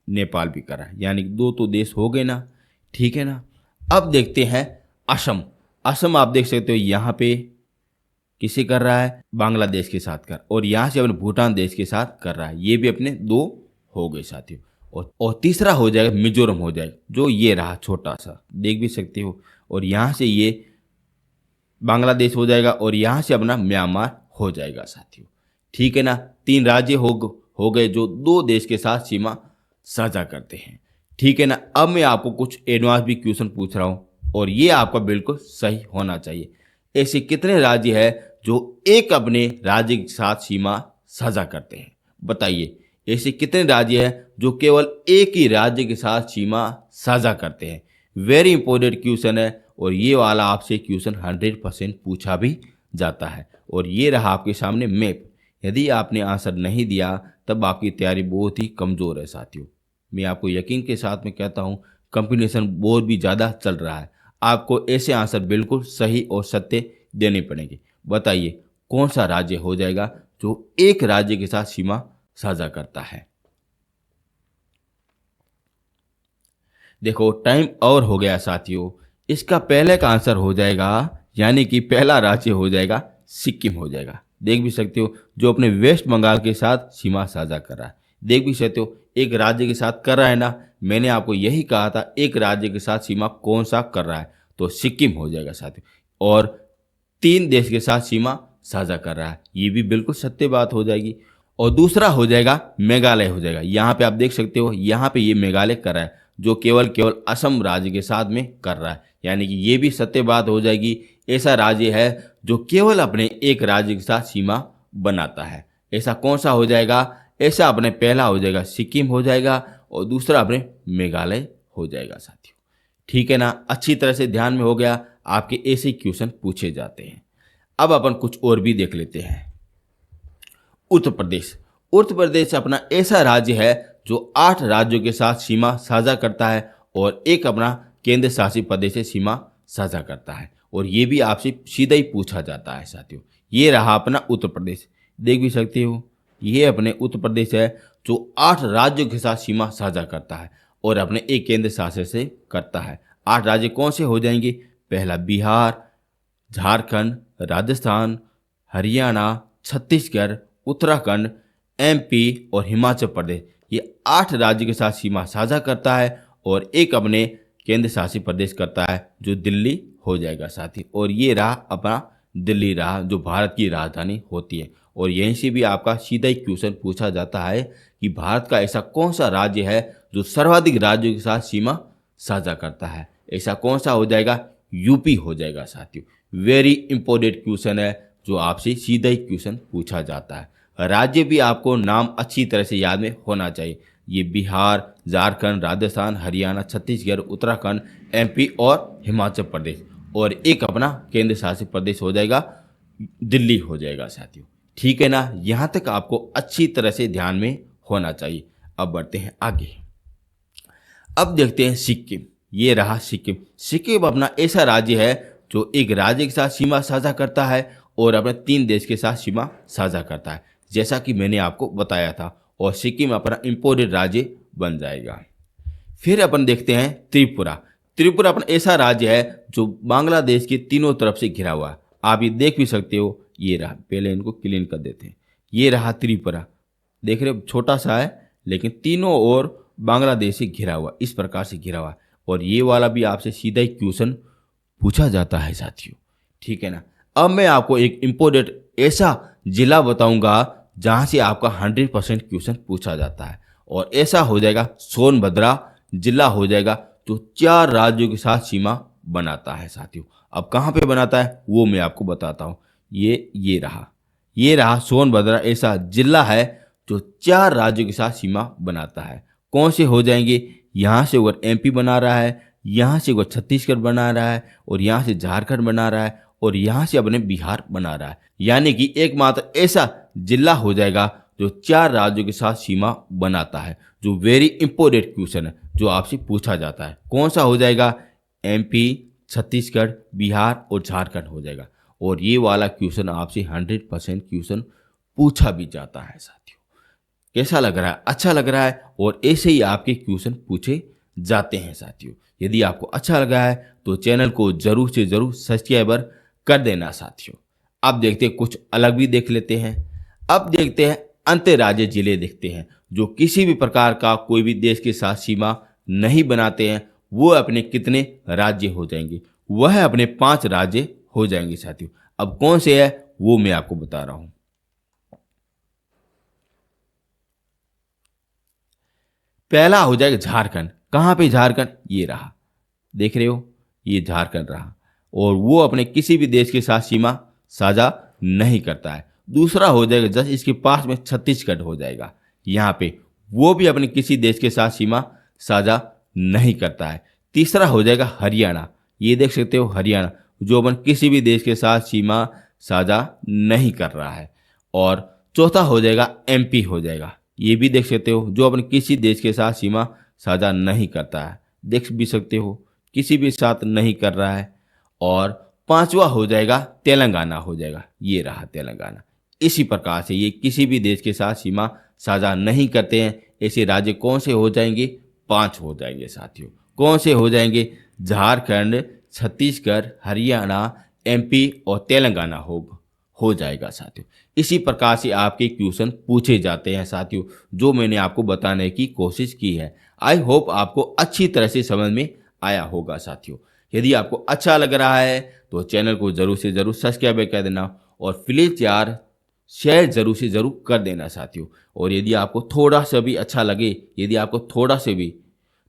नेपाल भी कर रहा है, यानी कि 2 तो देश हो गए ना। ठीक है ना। अब देखते हैं असम। असम आप देख सकते हो, यहाँ पे किसे कर रहा है, बांग्लादेश के साथ कर, और यहाँ से अपने भूटान देश के साथ कर रहा है। ये भी अपने 2 हो गए साथियों। और तीसरा हो जाएगा मिजोरम हो जाएगा, जो ये रहा छोटा सा, देख भी सकते हो। और यहाँ से ये बांग्लादेश हो जाएगा और यहाँ से अपना म्यांमार हो जाएगा साथियों। ठीक है ना। 3 राज्य हो गए जो 2 देश के साथ सीमा साझा करते हैं। ठीक है ना। अब मैं आपको कुछ एडवांस भी क्वेश्चन पूछ रहा हूँ, और ये आपका बिल्कुल सही होना चाहिए। ऐसे कितने राज्य हैं जो एक अपने राज्य के साथ सीमा साझा करते हैं? बताइए ऐसे कितने राज्य हैं जो केवल एक ही राज्य के साथ सीमा साझा करते हैं? वेरी इंपॉर्टेंट क्वेश्चन है, और ये वाला आपसे क्वेश्चन 100% पूछा भी जाता है। और ये रहा आपके सामने मैप। यदि आपने आंसर नहीं दिया तब आपकी तैयारी बहुत ही कमज़ोर है साथियों। मैं आपको यकीन के साथ में कहता हूँ, कंपटीशन बहुत भी ज़्यादा चल रहा है। आपको ऐसे आंसर बिल्कुल सही और सत्य देने पड़ेंगे। बताइए कौन सा राज्य हो जाएगा जो एक राज्य के साथ सीमा साझा करता है? देखो टाइम और हो गया साथियों। इसका पहले का आंसर हो जाएगा, यानी कि पहला राज्य हो जाएगा सिक्किम हो जाएगा। देख भी सकते हो, जो अपने वेस्ट बंगाल के साथ सीमा साझा कर रहा है। देख भी सकते हो, एक राज्य के साथ कर रहा है ना। मैंने आपको यही कहा था, एक राज्य के साथ सीमा कौन सा कर रहा है, तो सिक्किम हो जाएगा साथियों। और 3 देश के साथ सीमा साझा कर रहा है, ये भी बिल्कुल सत्य बात हो जाएगी। और दूसरा हो जाएगा मेघालय हो जाएगा। यहाँ पे आप देख सकते हो, यहाँ पे ये मेघालय कर रहा है, जो केवल असम राज्य के साथ में कर रहा है, यानी कि ये भी सत्य बात हो जाएगी। ऐसा राज्य है जो केवल अपने एक राज्य के साथ सीमा बनाता है। ऐसा कौन सा हो जाएगा? ऐसा अपने पहला हो जाएगा सिक्किम हो जाएगा, और दूसरा अपने मेघालय हो जाएगा साथियों। ठीक है ना। अच्छी तरह से ध्यान में हो गया, आपके ऐसे क्वेश्चन पूछे जाते हैं। अब अपन कुछ और भी देख लेते हैं। उत्तर प्रदेश। उत्तर प्रदेश अपना ऐसा राज्य है जो 8 राज्यों के साथ सीमा साझा करता है, और एक अपना केंद्र शासित प्रदेश से सीमा साझा करता है। और ये भी आपसे सीधा ही पूछा जाता है साथियों। ये रहा अपना उत्तर प्रदेश, देख भी सकते हो, ये अपने उत्तर प्रदेश है जो 8 राज्यों के साथ सीमा साझा करता है, और अपने एक केंद्र शासित से करता है। 8 राज्य कौन से हो जाएंगे? पहला बिहार, झारखंड, राजस्थान, हरियाणा, छत्तीसगढ़, उत्तराखंड, एमपी और हिमाचल प्रदेश। ये 8 राज्य के साथ सीमा साझा करता है, और एक अपने केंद्र शासित प्रदेश करता है, जो दिल्ली हो जाएगा साथी। और ये रहा अपना दिल्ली रहा, जो भारत की राजधानी होती है। और यहीं से भी आपका सीधा ही क्वेश्चन पूछा जाता है कि भारत का ऐसा कौन सा राज्य है जो सर्वाधिक राज्यों के साथ सीमा साझा करता है? ऐसा कौन सा हो जाएगा? यूपी हो जाएगा साथियों। वेरी इंपॉर्टेंट क्वेश्चन है, जो आपसे सीधा ही क्वेश्चन पूछा जाता है। राज्य भी आपको नाम अच्छी तरह से याद में होना चाहिए। ये बिहार, झारखंड, राजस्थान, हरियाणा, छत्तीसगढ़, उत्तराखंड, एमपी और हिमाचल प्रदेश। और एक अपना केंद्र शासित प्रदेश हो जाएगा, दिल्ली हो जाएगा साथियों। ठीक है ना। यहाँ तक आपको अच्छी तरह से ध्यान में होना चाहिए। अब बढ़ते हैं आगे। अब देखते हैं सिक्किम। ये रहा सिक्किम। सिक्किम अपना ऐसा राज्य है जो एक राज्य के साथ सीमा साझा करता है, और अपने 3 देश के साथ सीमा साझा करता है, जैसा कि मैंने आपको बताया था। और सिक्किम अपना इम्पोर्टेंट राज्य बन जाएगा। फिर अपन देखते हैं त्रिपुरा। त्रिपुरा अपना ऐसा राज्य है जो बांग्लादेश के तीनों तरफ से घिरा हुआ है। आप ये देख भी सकते हो, ये रहा, पहले इनको क्लीन कर देते हैं। ये रहा त्रिपुरा, देख रहे हो, छोटा सा है लेकिन तीनों ओर बांग्लादेश से घिरा हुआ, इस प्रकार से घिरा हुआ है। और ये वाला भी आपसे सीधा ही क्वेश्चन पूछा जाता है साथियों, ठीक है ना। अब मैं आपको एक इम्पोर्टेंट ऐसा जिला बताऊंगा जहां से आपका 100% क्वेश्चन पूछा जाता है, और ऐसा हो जाएगा सोनभद्रा जिला हो जाएगा, जो 4 राज्यों के साथ सीमा बनाता है साथियों। अब कहाँ पे बनाता है वो मैं आपको बताता हूँ। ये रहा सोनभद्रा, ऐसा जिला है जो 4 राज्यों के साथ सीमा बनाता है। कौन से हो जाएंगे, यहाँ से अगर एमपी बना रहा है, यहाँ से अगर छत्तीसगढ़ बना रहा है, और यहाँ से झारखंड बना रहा है, और यहाँ से अपने बिहार बना रहा है। यानी कि एकमात्र ऐसा जिला हो जाएगा जो 4 राज्यों के साथ सीमा बनाता है, जो वेरी इंपॉर्टेंट क्वेश्चन है जो आपसे पूछा जाता है। कौन सा हो जाएगा, एमपी, छत्तीसगढ़, बिहार और झारखंड हो जाएगा। और ये वाला क्वेश्चन आपसे 100% क्वेश्चन पूछा भी जाता है साथियों। कैसा लग रहा है, अच्छा लग रहा है, और ऐसे ही आपके क्वेश्चन पूछे जाते हैं साथियों। यदि आपको अच्छा लगा है तो चैनल को जरूर से जरूर सब्सक्राइबर कर देना साथियों। अब देखते हैं कुछ अलग भी देख लेते हैं। अब देखते हैं अंतर्राज्यीय जिले देखते हैं, जो किसी भी प्रकार का कोई भी देश के साथ सीमा नहीं बनाते हैं। वो अपने कितने राज्य हो जाएंगे, वह अपने 5 राज्य हो जाएंगे साथियों। अब कौन से है वो मैं आपको बता रहा हूं। पहला हो जाएगा झारखंड। कहाँ पे झारखंड, ये रहा, देख रहे हो, ये झारखंड रहा, और वो अपने किसी भी देश के साथ सीमा साझा नहीं करता है। दूसरा हो जाएगा जस्ट इसके पास में छत्तीसगढ़ हो जाएगा, यहाँ पे वो भी अपने किसी देश के साथ सीमा साझा नहीं करता है। तीसरा हो जाएगा हरियाणा, ये देख सकते हो हरियाणा, जो अपन किसी भी देश के साथ सीमा साझा नहीं कर रहा है। और चौथा हो जाएगा एमपी हो जाएगा, ये भी देख सकते हो, जो अपन किसी देश के साथ सीमा साझा नहीं करता है, देख भी सकते हो किसी भी साथ नहीं कर रहा है। और पांचवा हो जाएगा तेलंगाना हो जाएगा, ये रहा तेलंगाना। इसी प्रकार से ये किसी भी देश के साथ सीमा साझा नहीं करते हैं। ऐसे राज्य कौन से हो जाएंगे, 5 हो जाएंगे साथियों। कौन से हो जाएंगे, झारखंड, छत्तीसगढ़, हरियाणा, एमपी और तेलंगाना हो जाएगा साथियों। इसी प्रकार से आपके क्वेश्चन पूछे जाते हैं साथियों, जो मैंने आपको बताने की कोशिश की है। आई होप आपको अच्छी तरह से समझ में आया होगा साथियों। यदि आपको अच्छा लग रहा है तो चैनल को जरूर से जरूर सब्सक्राइब कर देना, और प्लीज यार शेयर जरूर से जरूर कर देना साथियों। और यदि आपको थोड़ा सा भी अच्छा लगे, यदि आपको थोड़ा से भी,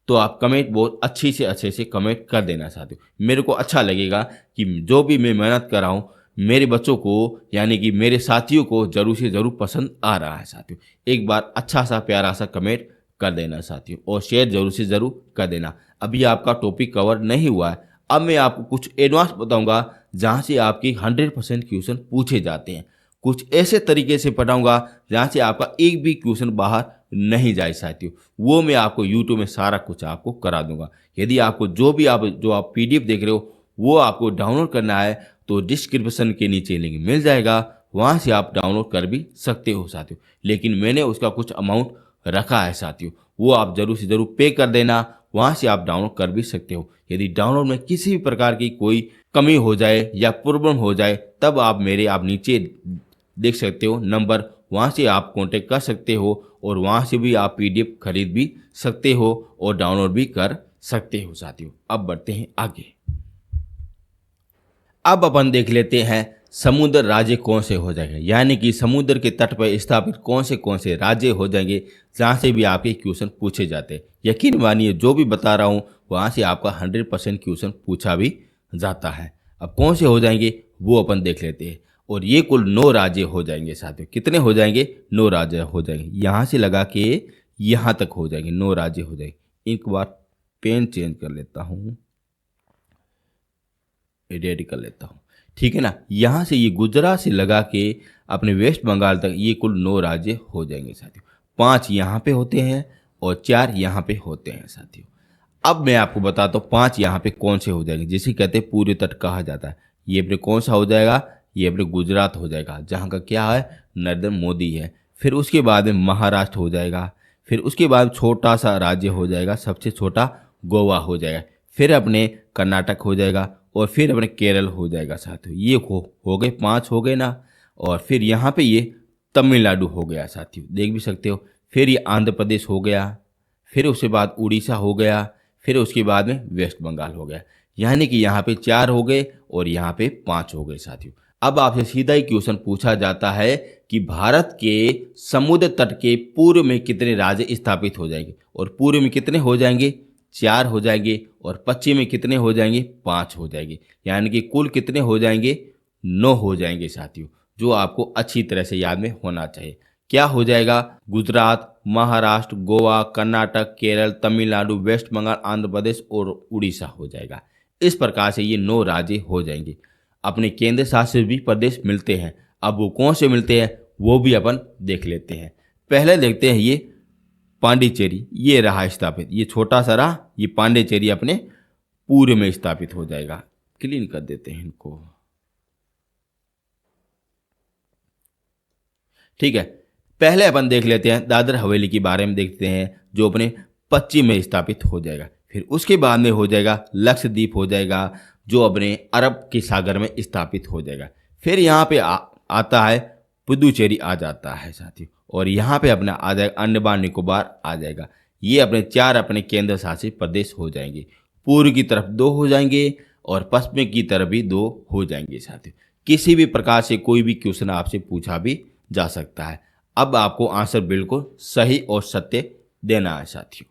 तो आप कमेंट बहुत अच्छे से कमेंट कर देना साथियों। मेरे को अच्छा लगेगा कि जो भी मैं मेहनत कर रहा हूँ मेरे बच्चों को, यानी कि मेरे साथियों को जरूर से जरूर पसंद आ रहा है साथियों। एक बार अच्छा सा प्यारा सा कमेंट कर देना साथियों, और शेयर जरूर से जरूर कर देना। अभी आपका टॉपिक कवर नहीं हुआ है, अब मैं आपको कुछ एडवांस बताऊंगा जहां से आपके 100% क्वेश्चन पूछे जाते हैं। कुछ ऐसे तरीके से पढ़ाऊंगा जहां से आपका एक भी क्वेश्चन बाहर नहीं जाए साथियों। वो मैं आपको यूट्यूब में सारा कुछ आपको करा दूंगा। यदि आपको जो आप पीडीएफ देख रहे हो वो आपको डाउनलोड करना है तो डिस्क्रिप्शन के नीचे लिंक मिल जाएगा, वहां से आप डाउनलोड कर भी सकते हो साथियों। लेकिन मैंने उसका कुछ अमाउंट रखा है साथियों, वो आप जरूर से जरूर पे कर देना, वहां से आप डाउनलोड कर भी सकते हो। यदि डाउनलोड में किसी भी प्रकार की कोई कमी हो जाए या प्रॉब्लम हो जाए, तब आप नीचे देख सकते हो नंबर, वहां से आप कांटेक्ट कर सकते हो, और वहां से भी आप पीडीएफ खरीद भी सकते हो और डाउनलोड भी कर सकते हो साथियों। अब बढ़ते हैं आगे। अब अपन देख लेते हैं समुद्र राज्य कौन से हो जाएंगे, यानी कि समुद्र के तट पर स्थापित कौन से राज्य हो जाएंगे जहाँ से भी आपके क्वेश्चन पूछे जाते हैं। यकीन मानिए जो भी बता रहा हूँ वहाँ से आपका 100% क्वेश्चन पूछा भी जाता है। अब कौन से हो जाएंगे वो अपन देख लेते हैं, और ये कुल 9 राज्य हो जाएंगे साथियों। कितने हो जाएंगे, 9 राज्य हो जाएंगे। यहाँ से लगा के यहाँ तक हो जाएंगे, 9 राज्य हो जाएंगे। एक बार पेन चेंज कर लेता हूँ, रेडी कर लेता हूँ, ठीक है ना। यहाँ से ये गुजरात से लगा के अपने वेस्ट बंगाल तक ये कुल 9 राज्य हो जाएंगे साथियों। 5 यहाँ पे होते हैं और 4 यहाँ पे होते हैं साथियों। अब मैं आपको बताता हूँ 5 यहाँ पे कौन से हो जाएंगे, जिसे कहते हैं पूर्वी तट कहा जाता है। ये अपने कौन सा हो जाएगा, ये अपने गुजरात हो जाएगा, जहाँ का क्या है, नरेंद्र मोदी है। फिर उसके बाद में महाराष्ट्र हो जाएगा, फिर उसके बाद छोटा सा राज्य हो जाएगा, सबसे छोटा गोवा हो जाएगा, फिर अपने कर्नाटक हो जाएगा, और फिर अपने केरल हो जाएगा साथियों। ये हो गए 5 हो गए ना। और फिर यहाँ पे ये तमिलनाडु हो गया साथियों, देख भी सकते हो। फिर ये आंध्र प्रदेश हो गया, फिर उसके बाद उड़ीसा हो गया, फिर उसके बाद में वेस्ट बंगाल हो गया, यानी कि यहाँ पे 4 हो गए और यहाँ पे 5 हो गए साथियों। अब आपसे सीधा ही क्वेश्चन पूछा जाता है कि भारत के समुद्र तट के पूर्व में कितने राज्य स्थापित हो जाएंगे, और पूर्व में कितने हो जाएंगे, 4 हो जाएंगे, और पश्चिम में कितने हो जाएंगे, 5 हो जाएंगे, यानी कि कुल कितने हो जाएंगे, 9 हो जाएंगे साथियों, जो आपको अच्छी तरह से याद में होना चाहिए। क्या हो जाएगा, गुजरात, महाराष्ट्र, गोवा, कर्नाटक, केरल, तमिलनाडु, वेस्ट बंगाल, आंध्र प्रदेश और उड़ीसा हो जाएगा। इस प्रकार से ये 9 राज्य हो जाएंगे। अपने केंद्र शासित भी प्रदेश मिलते हैं, अब वो कौन से मिलते हैं वो भी अपन देख लेते हैं। पहले देखते हैं ये पांडिचेरी, ये रहा स्थापित, ये छोटा सा रहा, ये पांडिचेरी अपने पूर्व में स्थापित हो जाएगा। क्लीन कर देते हैं इनको, ठीक है। पहले अपन देख लेते हैं दादर हवेली के बारे में, देखते हैं जो अपने पश्चिम में स्थापित हो जाएगा। फिर उसके बाद में हो जाएगा लक्षद्वीप हो जाएगा, जो अपने अरब के सागर में स्थापित हो जाएगा। फिर यहाँ पे आता है पुदुचेरी आ जाता है साथियों, और यहाँ पे अपना आ जाएगा अंडमान निकोबार आ जाएगा। ये अपने 4 अपने केंद्र शासित प्रदेश हो जाएंगे। पूर्व की तरफ 2 हो जाएंगे और पश्चिम की तरफ भी 2 हो जाएंगे साथियों। किसी भी प्रकार से कोई भी क्वेश्चन आपसे पूछा भी जा सकता है। अब आपको आंसर बिल्कुल सही और सत्य देना है साथियों।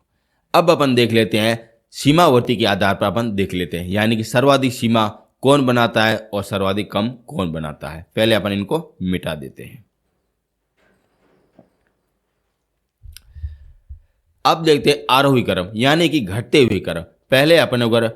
अब अपन देख लेते हैं सीमावर्ती के आधार पर, अपन देख लेते हैं यानी कि सर्वाधिक सीमा कौन बनाता है और सर्वाधिक कम कौन बनाता है। पहले अपन इनको मिटा देते हैं। अब देखते हैं आरोही क्रम यानी कि घटते हुए क्रम। पहले अपन अगर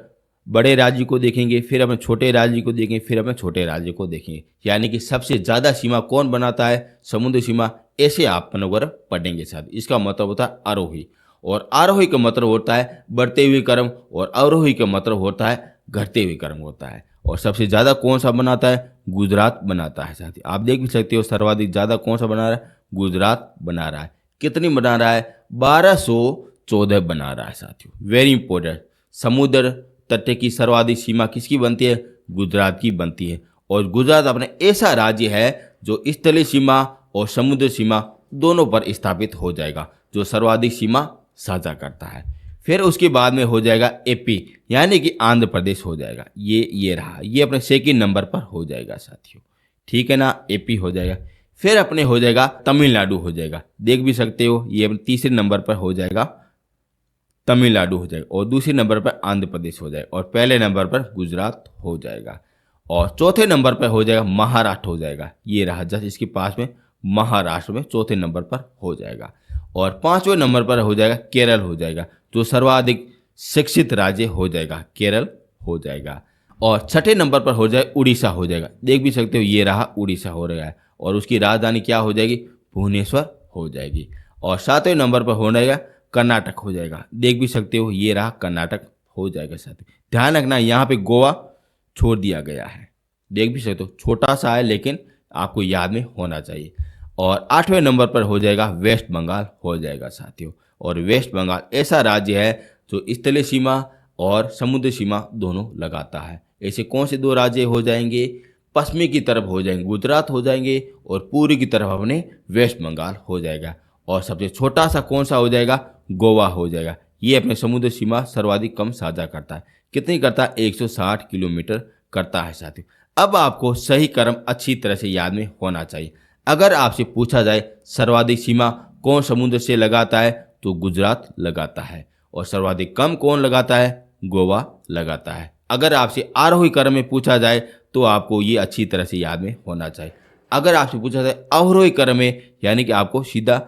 बड़े राज्य को देखेंगे, फिर अपन छोटे राज्य को देखेंगे, फिर अपन छोटे राज्य को देखेंगे, यानी कि सबसे ज़्यादा सीमा कौन बनाता है, समुद्र सीमा। ऐसे अपन अगर पढ़ेंगे साथ, इसका मतलब होता है आरोही, और आरोही का मतलब होता है बढ़ते हुए क्रम, और अवरोही का मतलब होता है घटते हुए क्रम होता है। और सबसे ज़्यादा कौन सा बनाता है, गुजरात बनाता है साथी। आप देख भी सकते हो सर्वाधिक ज़्यादा कौन सा बना रहा है, गुजरात बना रहा है। कितनी बना रहा है, 1214 बना रहा है साथियों। वेरी इंपॉर्टेंट, समुद्र तट की सर्वाधिक सीमा किसकी बनती है, गुजरात की बनती है। और गुजरात अपने ऐसा राज्य है जो स्थलीय सीमा और समुद्र सीमा दोनों पर स्थापित हो जाएगा, जो सर्वाधिक सीमा साझा करता है। फिर उसके बाद में हो जाएगा एपी यानी कि आंध्र प्रदेश हो जाएगा। ये रहा, ये अपने सेकंड नंबर पर हो जाएगा साथियों, ठीक है ना, एपी हो जाएगा। फिर अपने हो जाएगा तमिलनाडु हो जाएगा, देख भी सकते हो, ये अपने तीसरे नंबर पर हो जाएगा तमिलनाडु हो जाएगा, और दूसरे नंबर पर आंध्र प्रदेश हो जाएगा, और पहले नंबर पर गुजरात हो जाएगा, और चौथे नंबर पर हो जाएगा महाराष्ट्र हो जाएगा। ये रहा जस्ट इसके पास में महाराष्ट्र में चौथे नंबर पर हो जाएगा, और 5वें नंबर पर हो जाएगा केरल हो जाएगा, जो सर्वाधिक शिक्षित राज्य हो जाएगा, केरल हो जाएगा। और छठे नंबर पर हो जाए उड़ीसा हो जाएगा, देख भी सकते हो, ये रहा उड़ीसा हो रहा है, और उसकी राजधानी क्या हो जाएगी, भुवनेश्वर हो जाएगी। और 7वें नंबर पर हो जाएगा कर्नाटक हो जाएगा, देख भी सकते हो, ये रहा कर्नाटक हो जाएगा साथियों। ध्यान रखना यहाँ पे गोवा छोड़ दिया गया है, देख भी सकते हो, छोटा सा है लेकिन आपको याद में होना चाहिए। और 8वें नंबर पर हो जाएगा वेस्ट बंगाल हो जाएगा साथियों। और वेस्ट बंगाल ऐसा राज्य है जो स्थलीय सीमा और समुद्री सीमा दोनों लगाता है। ऐसे कौन से 2 राज्य हो जाएंगे, पश्चिमी की तरफ हो जाएंगे गुजरात हो जाएंगे, और पूर्वी की तरफ अपने वेस्ट बंगाल हो जाएगा। और सबसे छोटा सा कौन सा हो जाएगा, गोवा हो जाएगा। ये अपने समुद्र सीमा सर्वाधिक कम साझा करता है। कितनी करता है, 160 किलोमीटर करता है साथियों। अब आपको सही क्रम अच्छी तरह से याद में होना चाहिए। अगर आपसे पूछा जाए सर्वाधिक सीमा कौन समुद्र से लगाता है, तो गुजरात लगाता है, और सर्वाधिक कम कौन लगाता है, गोवा लगाता है। अगर आपसे आरोही क्रम में पूछा जाए तो आपको ये अच्छी तरह से याद में होना चाहिए। अगर आपसे पूछा जाए अवरोही क्रम में, यानी कि आपको सीधा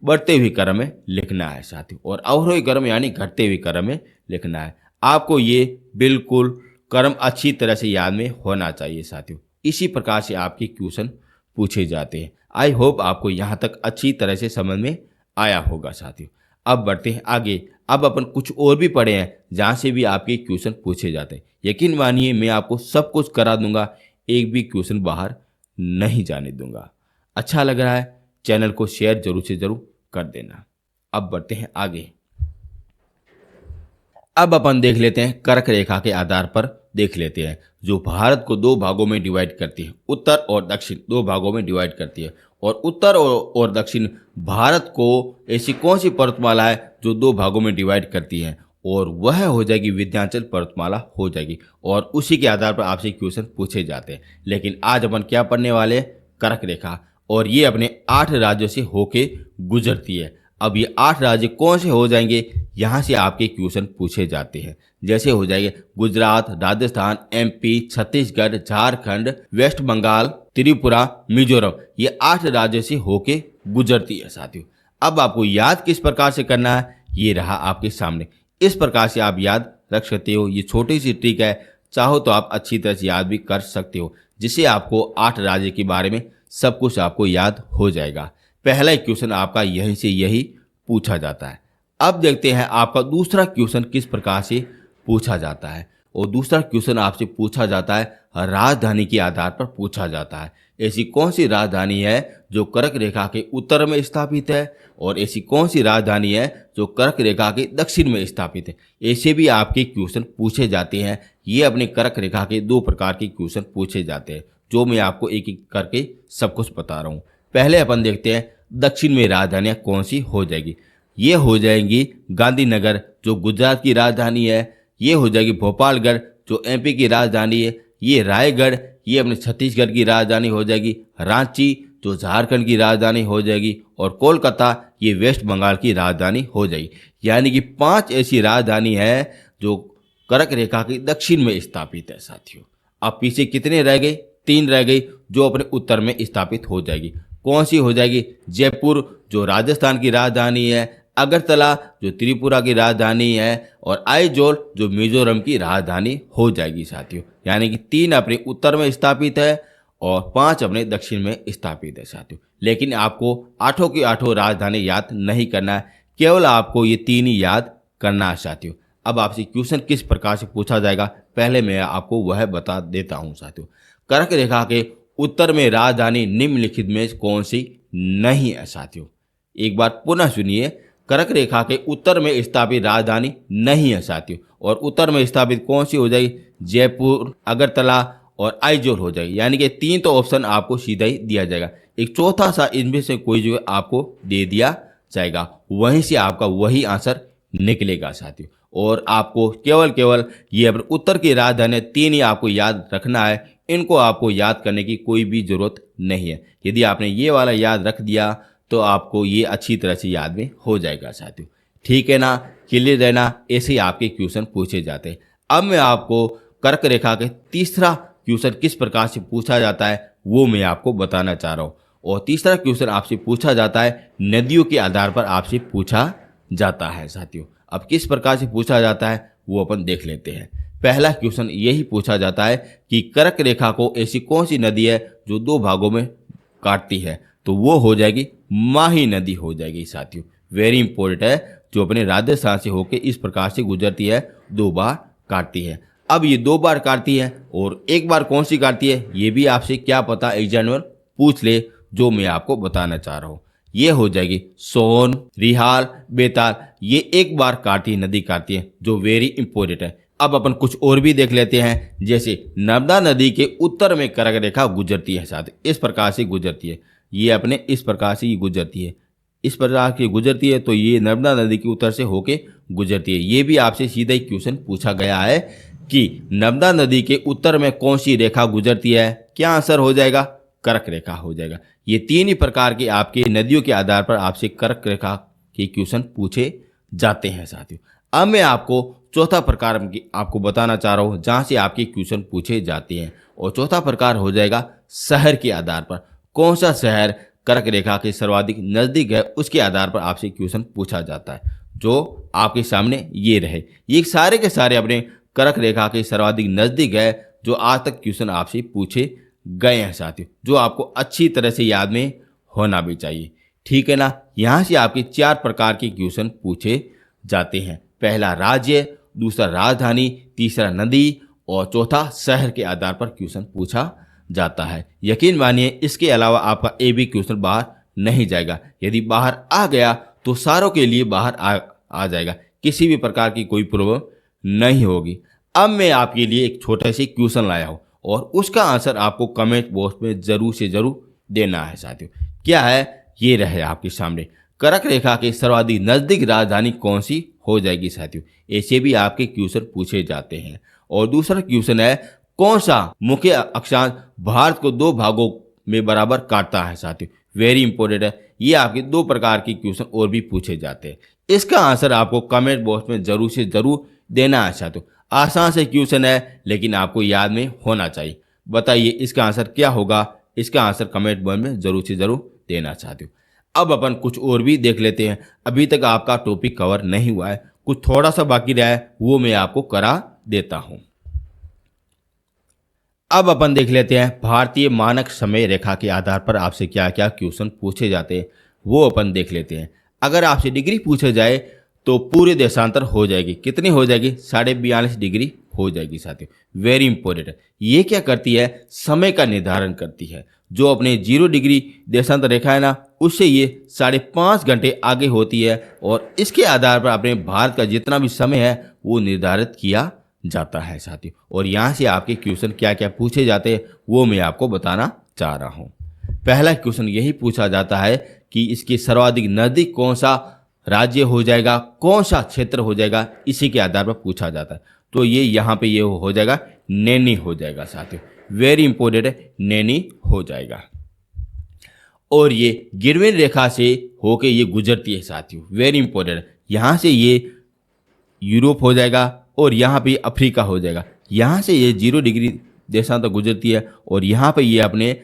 बढ़ते हुए क्रम में लिखना है साथियों, और अवरोही क्रम यानी घटते हुए क्रम में लिखना है। आपको ये बिल्कुल क्रम अच्छी तरह से याद में होना चाहिए साथियों। इसी प्रकार से आपके क्वेश्चन पूछे जाते हैं। आई होप आपको यहाँ तक अच्छी तरह से समझ में आया होगा साथियों। अब बढ़ते हैं आगे। अब अपन कुछ और भी पढ़े हैं जहाँ से भी आपके क्वेश्चन पूछे जाते हैं। यकीन मानिए मैं आपको सब कुछ करा दूंगा, एक भी क्वेश्चन बाहर नहीं जाने दूंगा। अच्छा लग रहा है, चैनल को शेयर जरूर से जरूर कर देना। अब बढ़ते हैं आगे। अब अपन देख लेते हैं कर्क रेखा के आधार पर देख लेते हैं, जो भारत को 2 भागों में डिवाइड करती है, उत्तर और दक्षिण 2 भागों में डिवाइड करती है। और उत्तर और दक्षिण भारत को ऐसी कौन सी पर्वतमाला है जो 2 भागों में डिवाइड करती है, और वह हो जाएगी विंध्याचल पर्वतमाला हो जाएगी, और उसी के आधार पर आपसे क्वेश्चन पूछे जाते हैं। लेकिन आज अपन क्या पढ़ने वाले हैं, कर्क रेखा, और ये अपने 8 राज्यों से होके गुजरती है। अब ये 8 राज्य कौन से हो जाएंगे, यहाँ से आपके क्वेश्चन पूछे जाते हैं। जैसे हो जाएंगे गुजरात, राजस्थान, एमपी, छत्तीसगढ़, झारखंड, वेस्ट बंगाल, त्रिपुरा, मिजोरम, ये 8 राज्यों से होके गुजरती है साथियों। अब आपको याद किस प्रकार से करना है, ये रहा आपके सामने। इस प्रकार से आप याद रख सकते हो। ये छोटी सी ट्रिक है, चाहो तो आप अच्छी तरह से याद भी कर सकते हो, जिससे आपको 8 राज्य के बारे में सब कुछ आपको याद हो जाएगा। पहला क्वेश्चन आपका यहीं से यही पूछा जाता है। अब देखते हैं आपका दूसरा क्वेश्चन किस प्रकार से पूछा जाता है। और दूसरा क्वेश्चन आपसे पूछा जाता है राजधानी के आधार पर पूछा जाता है। ऐसी कौन सी राजधानी है जो कर्क रेखा के उत्तर में स्थापित है, और ऐसी कौन सी राजधानी है जो कर्क रेखा के दक्षिण में स्थापित है। ऐसे भी आपके क्वेश्चन पूछे जाते हैं। ये अपने कर्क रेखा के 2 प्रकार के क्वेश्चन पूछे जाते हैं, जो मैं आपको एक एक करके सब कुछ बता रहा हूँ। पहले अपन देखते हैं दक्षिण में राजधानियाँ कौन सी हो जाएगी। ये हो जाएंगी गांधीनगर, जो गुजरात की राजधानी है। ये हो जाएगी भोपालगढ़, जो एमपी की राजधानी है। ये रायगढ़, ये अपने छत्तीसगढ़ की राजधानी हो जाएगी। रांची, जो झारखंड की राजधानी हो जाएगी। और कोलकाता, ये वेस्ट बंगाल की राजधानी हो जाएगी। यानी कि 5 ऐसी राजधानी है जो कर्क रेखा के दक्षिण में स्थापित है साथियों। अब पीछे कितने रह गए, 3 रह गई, जो अपने उत्तर में स्थापित हो जाएगी। कौन सी हो जाएगी, जयपुर, जो राजस्थान की राजधानी है। अगरतला, जो त्रिपुरा की राजधानी है। और आइजोल, जो मिजोरम की राजधानी हो जाएगी साथियों। यानी कि 3 अपने उत्तर में स्थापित है और 5 अपने दक्षिण में स्थापित है साथियों। लेकिन आपको 8 की 8 राजधानी याद नहीं करना है, केवल आपको ये 3 ही याद करना है साथियों। अब आपसे क्वेश्चन किस प्रकार से पूछा जाएगा, पहले मैं आपको वह बता देता हूँ साथियों। कर्क रेखा के उत्तर में राजधानी निम्नलिखित में कौन सी नहीं है साथियों। एक बार पुनः सुनिए, कर्क रेखा के उत्तर में स्थापित राजधानी नहीं है साथियों। और उत्तर में स्थापित कौन सी हो जाएगी, जयपुर, अगरतला और आइजोल हो जाएगी। यानी कि 3 तो ऑप्शन आपको सीधा ही दिया जाएगा। एक चौथा सा इनमें से कोई जो है आपको दे दिया जाएगा, वहीं से आपका वही आंसर निकलेगा साथियों। और आपको केवल ये अपने उत्तर की राजधानी 3 ही आपको याद रखना है। इनको आपको याद करने की कोई भी जरूरत नहीं है। यदि आपने ये वाला याद रख दिया तो आपको ये अच्छी तरह से याद में हो जाएगा साथियों। ठीक है ना, क्लियर रहना। ऐसे ही आपके क्वेश्चन पूछे जाते हैं। अब मैं आपको कर्क रेखा के तीसरा क्वेश्चन किस प्रकार से पूछा जाता है वो मैं आपको बताना चाह रहा हूँ। और तीसरा क्वेश्चन आपसे पूछा जाता है नदियों के आधार पर आपसे पूछा जाता है साथियों। अब किस प्रकार से पूछा जाता है वो अपन देख लेते हैं। पहला क्वेश्चन यही पूछा जाता है कि कर्क रेखा को ऐसी कौन सी नदी है जो 2 भागों में काटती है, तो वो हो जाएगी माही नदी हो जाएगी साथियों। वेरी इंपॉर्टेंट है, जो अपने राजस्थान से होकर इस प्रकार से गुजरती है, 2 बार काटती है। अब ये 2 बार काटती है और 1 बार कौन सी काटती है ये भी आपसे क्या पता एग्जामिनर पूछ ले, जो मैं आपको बताना चाह रहा हूँ। ये हो जाएगी सोन, रिहाल, बेताल, ये 1 बार काटती नदी काटती है, जो वेरी इंपॉर्टेंट है। अब अपन कुछ और भी देख लेते हैं। जैसे नर्मदा नदी के उत्तर में कर्क रेखा गुजरती है साथ, इस प्रकार से गुजरती है। ये अपने इस प्रकार से गुजरती है, इस प्रकार की गुजरती है, तो ये नर्मदा नदी के उत्तर से होके गुजरती है। ये भी आपसे सीधा ही क्वेश्चन पूछा गया है कि नर्मदा नदी के उत्तर में कौन सी रेखा गुजरती है। क्या आंसर हो जाएगा, कर्क रेखा हो जाएगा। ये 3 ही प्रकार के आपके नदियों के आधार पर आपसे कर्क रेखा के क्वेश्चन पूछे जाते हैं साथियों। अब मैं आपको चौथा प्रकार की आपको बताना चाह रहा हूँ, जहाँ से आपके क्वेश्चन पूछे जाते हैं। और चौथा प्रकार हो जाएगा शहर के आधार पर। कौन सा शहर कर्क रेखा के सर्वाधिक नज़दीक है, उसके आधार पर आपसे क्वेश्चन पूछा जाता है, जो आपके सामने ये रहे। ये सारे के सारे अपने कर्क रेखा के सर्वाधिक नज़दीक है, जो आज तक क्वेश्चन आपसे पूछे गए हैं साथियों, जो आपको अच्छी तरह से याद में होना भी चाहिए। ठीक है ना, यहाँ से आपके 4 प्रकार के क्वेश्चन पूछे जाते हैं। पहला राज्य, दूसरा राजधानी, तीसरा नदी और चौथा शहर के आधार पर क्वेश्चन पूछा जाता है। यकीन मानिए इसके अलावा आपका ए भी क्वेश्चन बाहर नहीं जाएगा। यदि बाहर आ गया तो सारों के लिए बाहर आ जाएगा, किसी भी प्रकार की कोई प्रॉब्लम नहीं होगी। अब मैं आपके लिए एक छोटा सी क्वेश्चन लाया हूँ और उसका आंसर आपको कमेंट बॉक्स में जरूर से जरूर देना है साथियों। क्या है, ये रहे आपके सामने। कर्क रेखा के सर्वाधिक नजदीक राजधानी कौन सी हो जाएगी साथियों। ऐसे भी आपके क्वेश्चन पूछे जाते हैं। और दूसरा क्वेश्चन है, कौन सा मुख्य अक्षांश भारत को दो भागों में बराबर काटता है साथियों। वेरी इंपॉर्टेंट है। ये आपके दो प्रकार के क्वेश्चन और भी पूछे जाते हैं। इसका आंसर आपको कमेंट बॉक्स में जरूर से जरूर देना है साथियों। आसान से क्वेश्चन है लेकिन आपको याद में होना चाहिए। बताइए इसका आंसर क्या होगा। इसका आंसर कमेंट बॉक्स में जरूर से जरूर देना साथियों। अब अपन कुछ और भी देख लेते हैं। अभी तक आपका टॉपिक कवर नहीं हुआ है, कुछ थोड़ा सा बाकी रहा है, वो मैं आपको करा देता हूं। अब अपन देख लेते हैं भारतीय मानक समय रेखा के आधार पर आपसे क्या क्या क्वेश्चन पूछे जाते हैं, वो अपन देख लेते हैं। अगर आपसे डिग्री पूछे जाए तो पूरे देशांतर हो जाएगी। कितनी हो जाएगी? 42.5 डिग्री हो जाएगी साथियों। वेरी इंपॉर्टेंट है। ये क्या करती है? समय का निर्धारण करती है। जो अपने 0 डिग्री देशांतर रेखा है ना, उससे ये 5.5 घंटे आगे होती है और इसके आधार पर अपने भारत का जितना भी समय है वो निर्धारित किया जाता है साथियों। और यहाँ से आपके क्वेश्चन क्या क्या पूछे जाते हैं वो मैं आपको बताना चाह रहा हूँ। पहला क्वेश्चन यही पूछा जाता है कि इसके सर्वाधिक नजदीक कौन सा राज्य हो जाएगा, कौन सा क्षेत्र हो जाएगा, इसी के आधार पर पूछा जाता है। तो ये यहाँ पे ये हो जाएगा नैनी हो जाएगा साथियों। वेरी इंपॉर्टेंट है, नैनी हो जाएगा। और ये गिरवेन रेखा से होके ये गुजरती है साथियों। वेरी इंपॉर्टेंट है। यहाँ से ये यूरोप हो जाएगा और यहाँ पे अफ्रीका हो जाएगा। यहाँ से ये 0 डिग्री देशांतर गुजरती है और यहाँ पे ये अपने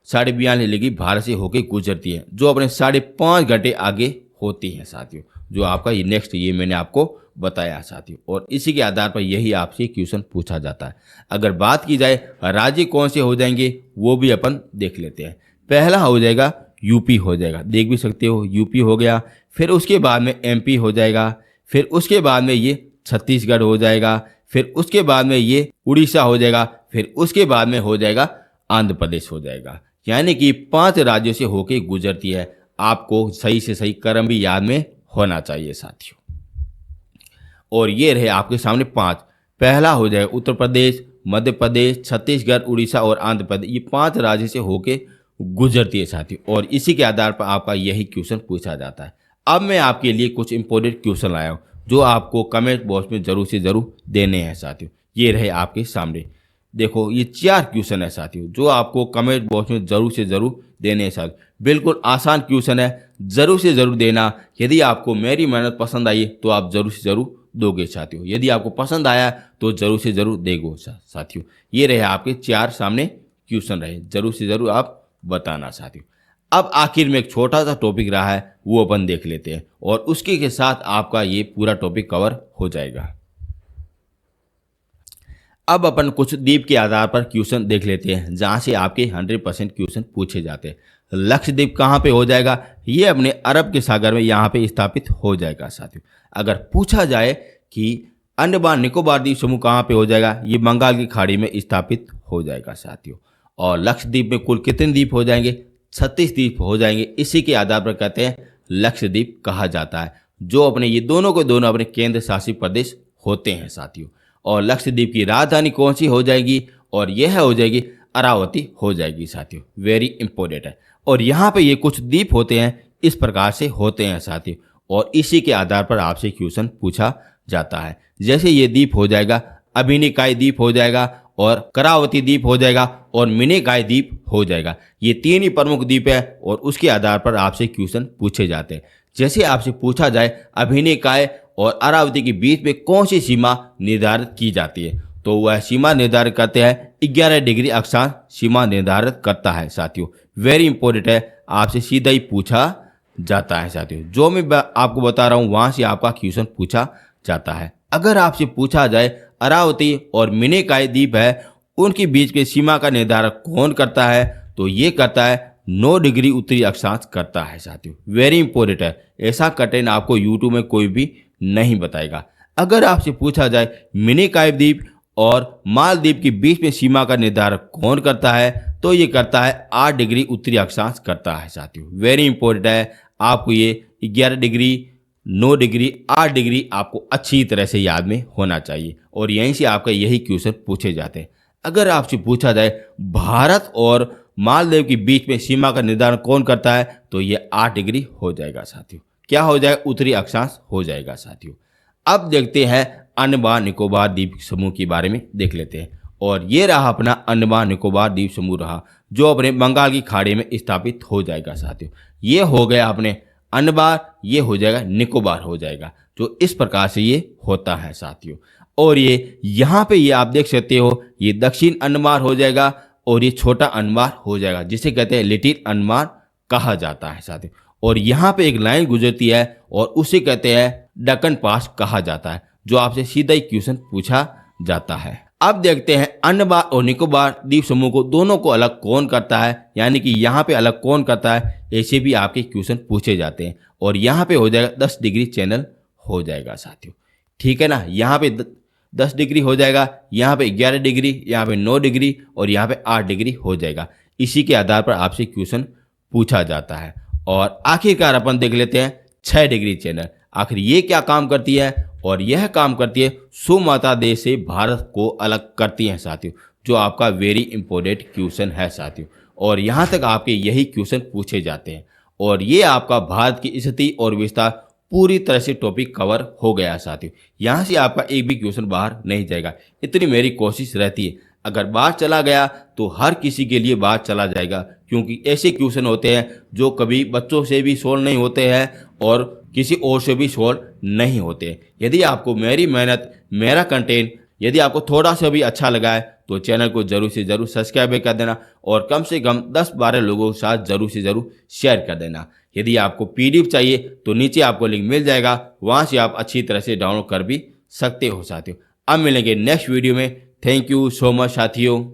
42.5 डिग्री भारत से होके गुजरती है, जो अपने 5.5 घंटे आगे होती है साथियों। जो आपका ये नेक्स्ट ये मैंने आपको बताया साथियों। और इसी के आधार पर यही आपसे क्वेश्चन पूछा जाता है। अगर बात की जाए राज्य कौन से हो जाएंगे वो भी अपन देख लेते हैं। पहला हो जाएगा यूपी हो जाएगा, देख भी सकते हो यूपी हो गया। फिर उसके बाद में एमपी हो जाएगा। फिर उसके बाद में ये छत्तीसगढ़ हो जाएगा। फिर उसके बाद में ये उड़ीसा हो जाएगा। फिर उसके बाद में हो जाएगा आंध्र प्रदेश हो जाएगा। यानी कि 5 राज्यों से होके गुजरती है। आपको सही से सही क्रम भी याद में होना चाहिए साथियों। और ये रहे आपके सामने 5। पहला हो जाएगा उत्तर प्रदेश, मध्य प्रदेश, छत्तीसगढ़, उड़ीसा और आंध्र प्रदेश। ये 5 राज्य से होके गुजरती है साथियों। और इसी के आधार पर आपका यही क्वेश्चन पूछा जाता है। अब मैं आपके लिए कुछ इंपॉर्टेंट क्वेश्चन लाया हूँ जो आपको कमेंट बॉक्स में जरूर से जरूर देने हैं साथियों। ये रहे आपके सामने। देखो ये 4 क्वेश्चन है साथियों जो आपको कमेंट बॉक्स में जरूर से जरूर देने हैं साथियों। बिल्कुल आसान क्वेश्चन है, जरूर से जरूर देना। यदि आपको मेरी मेहनत पसंद आई तो आप जरूर से जरूर दोगे साथियों। यदि आपको पसंद आया तो जरूर से जरूर देगो साथियों। ये रहे आपके 4 सामने क्वेश्चन रहे, जरूर से जरूर आप बताना साथियों। अब आखिर में एक छोटा सा टॉपिक रहा है वो अपन देख लेते हैं और उसके के साथ आपका ये पूरा टॉपिक कवर हो जाएगा। अब अपन कुछ द्वीप के आधार पर क्वेश्चन देख लेते हैं जहां से आपके 100% क्वेश्चन पूछे जाते हैं। लक्षद्वीप कहाँ पे हो जाएगा? ये अपने अरब के सागर में यहाँ पे स्थापित हो जाएगा साथियों। अगर पूछा जाए कि अंडमान निकोबार द्वीप समूह कहाँ पे हो जाएगा? ये बंगाल की खाड़ी में स्थापित हो जाएगा साथियों। और लक्षद्वीप में कुल कितने द्वीप हो जाएंगे? 36 द्वीप हो जाएंगे। इसी के आधार पर कहते हैं लक्षद्वीप कहा जाता है, जो अपने ये दोनों के दोनों अपने केंद्र शासित प्रदेश होते हैं साथियों। और लक्षद्वीप की राजधानी कौन सी हो जाएगी? और यह हो जाएगी अरावती हो जाएगी साथियों। वेरी इंपॉर्टेंट है। और यहाँ पे ये कुछ द्वीप होते हैं, इस प्रकार से होते हैं साथियों। और इसी के आधार पर आपसे क्वेश्चन पूछा जाता है। जैसे ये द्वीप हो जाएगा अभिनिकाय द्वीप हो जाएगा और करावती द्वीप हो जाएगा और मिनिकाय द्वीप हो जाएगा। ये 3 ही प्रमुख द्वीप है और उसके आधार पर आपसे क्वेश्चन पूछे जाते हैं। जैसे आपसे पूछा जाए अभिनिकाय और अरावती के बीच में कौन सी सीमा निर्धारित की जाती है, तो वह सीमा निर्धारित करते हैं 11 डिग्री अक्षांश सीमा निर्धारित करता है साथियों। वेरी इंपॉर्टेंट है, आपसे सीधा ही पूछा जाता है साथियों। जो मैं आपको बता रहा हूँ वहां से आपका क्वेश्चन पूछा जाता है। अगर आपसे पूछा जाए अरावती और मिनिकाय द्वीप है उनके बीच के सीमा का निर्धारण कौन करता है, तो ये करता है 9 डिग्री उत्तरी अक्षांश करता है साथियों। वेरी इंपॉर्टेंट है, ऐसा कटन आपको यूट्यूब में कोई भी नहीं बताएगा। अगर आपसे पूछा जाए मिनिकाय द्वीप और मालदीव के बीच में सीमा का निर्धारण कौन करता है, तो ये करता है 8 डिग्री उत्तरी अक्षांश करता है साथियों। वेरी इंपॉर्टेंट है, आपको ये 11 डिग्री 9 डिग्री 8 डिग्री आपको अच्छी तरह से याद में होना चाहिए और यहीं से आपका यही क्वेश्चन पूछे जाते हैं। अगर आपसे पूछा जाए भारत और मालदीव के बीच में सीमा का निर्धारण कौन करता है? तो ये 8 डिग्री हो जाएगा साथियों। क्या हो जाएगा? उत्तरी अक्षांश हो जाएगा साथियों। अब देखते हैं अंडमान निकोबार द्वीप समूह के बारे में देख लेते हैं। और ये रहा अपना अंडमान निकोबार द्वीप समूह रहा, जो अपने बंगाल की खाड़ी में स्थापित हो जाएगा साथियों। ये हो गया अपने अंडमान, ये हो जाएगा निकोबार हो जाएगा। जो इस प्रकार से ये होता है साथियों। और ये यहाँ पे ये आप देख सकते हो, ये दक्षिण अंडमान हो जाएगा और ये छोटा अंडमान हो जाएगा, जिसे कहते हैं लिटिल अंडमान कहा जाता है साथियों। और यहाँ पे एक लाइन गुजरती है और उसे कहते हैं डक्कन पास कहा जाता है, जो आपसे सीधा ही क्वेश्चन पूछा जाता है। अब देखते हैं अंडमान और निकोबार द्वीप समूह को दोनों को अलग कौन करता है, यानी कि यहाँ पे अलग कौन करता है, ऐसे भी आपके क्वेश्चन पूछे जाते हैं। और यहाँ पे हो जाएगा 10 डिग्री चैनल हो जाएगा साथियों। ठीक है ना, यहाँ पे 10 डिग्री हो जाएगा, यहाँ पे 11 डिग्री, यहाँ पे 9 डिग्री और यहाँ पे 8 डिग्री हो जाएगा। इसी के आधार पर आपसे क्वेश्चन पूछा जाता है। और आखिरकार अपन देख लेते हैं 6 डिग्री चैनल। आखिर ये क्या काम करती है? और यह काम करती है सुमात्रा देश से भारत को अलग करती है साथियों, जो आपका वेरी इंपॉर्टेंट क्वेश्चन है साथियों। और यहाँ तक आपके यही क्वेश्चन पूछे जाते हैं। और ये आपका भारत की स्थिति और विस्तार पूरी तरह से टॉपिक कवर हो गया साथियों। यहाँ से आपका एक भी क्वेश्चन बाहर नहीं जाएगा, इतनी मेरी कोशिश रहती है। अगर बाहर चला गया तो हर किसी के लिए बाहर चला जाएगा, क्योंकि ऐसे क्वेश्चन होते हैं जो कभी बच्चों से भी सोल्व नहीं होते हैं और किसी और से भी सोल्व नहीं होते। यदि आपको मेरी मेहनत, मेरा कंटेंट यदि आपको थोड़ा सा भी अच्छा लगा है तो चैनल को जरूर से जरूर सब्सक्राइब कर देना और कम से कम 10-12 लोगों के साथ जरूर से जरूर शेयर कर देना। यदि आपको पीडीएफ चाहिए तो नीचे आपको लिंक मिल जाएगा, वहाँ से आप अच्छी तरह से डाउनलोड कर भी सकते हो साथियों। अब मिलेंगे नेक्स्ट वीडियो में। थैंक यू सो मच साथियों।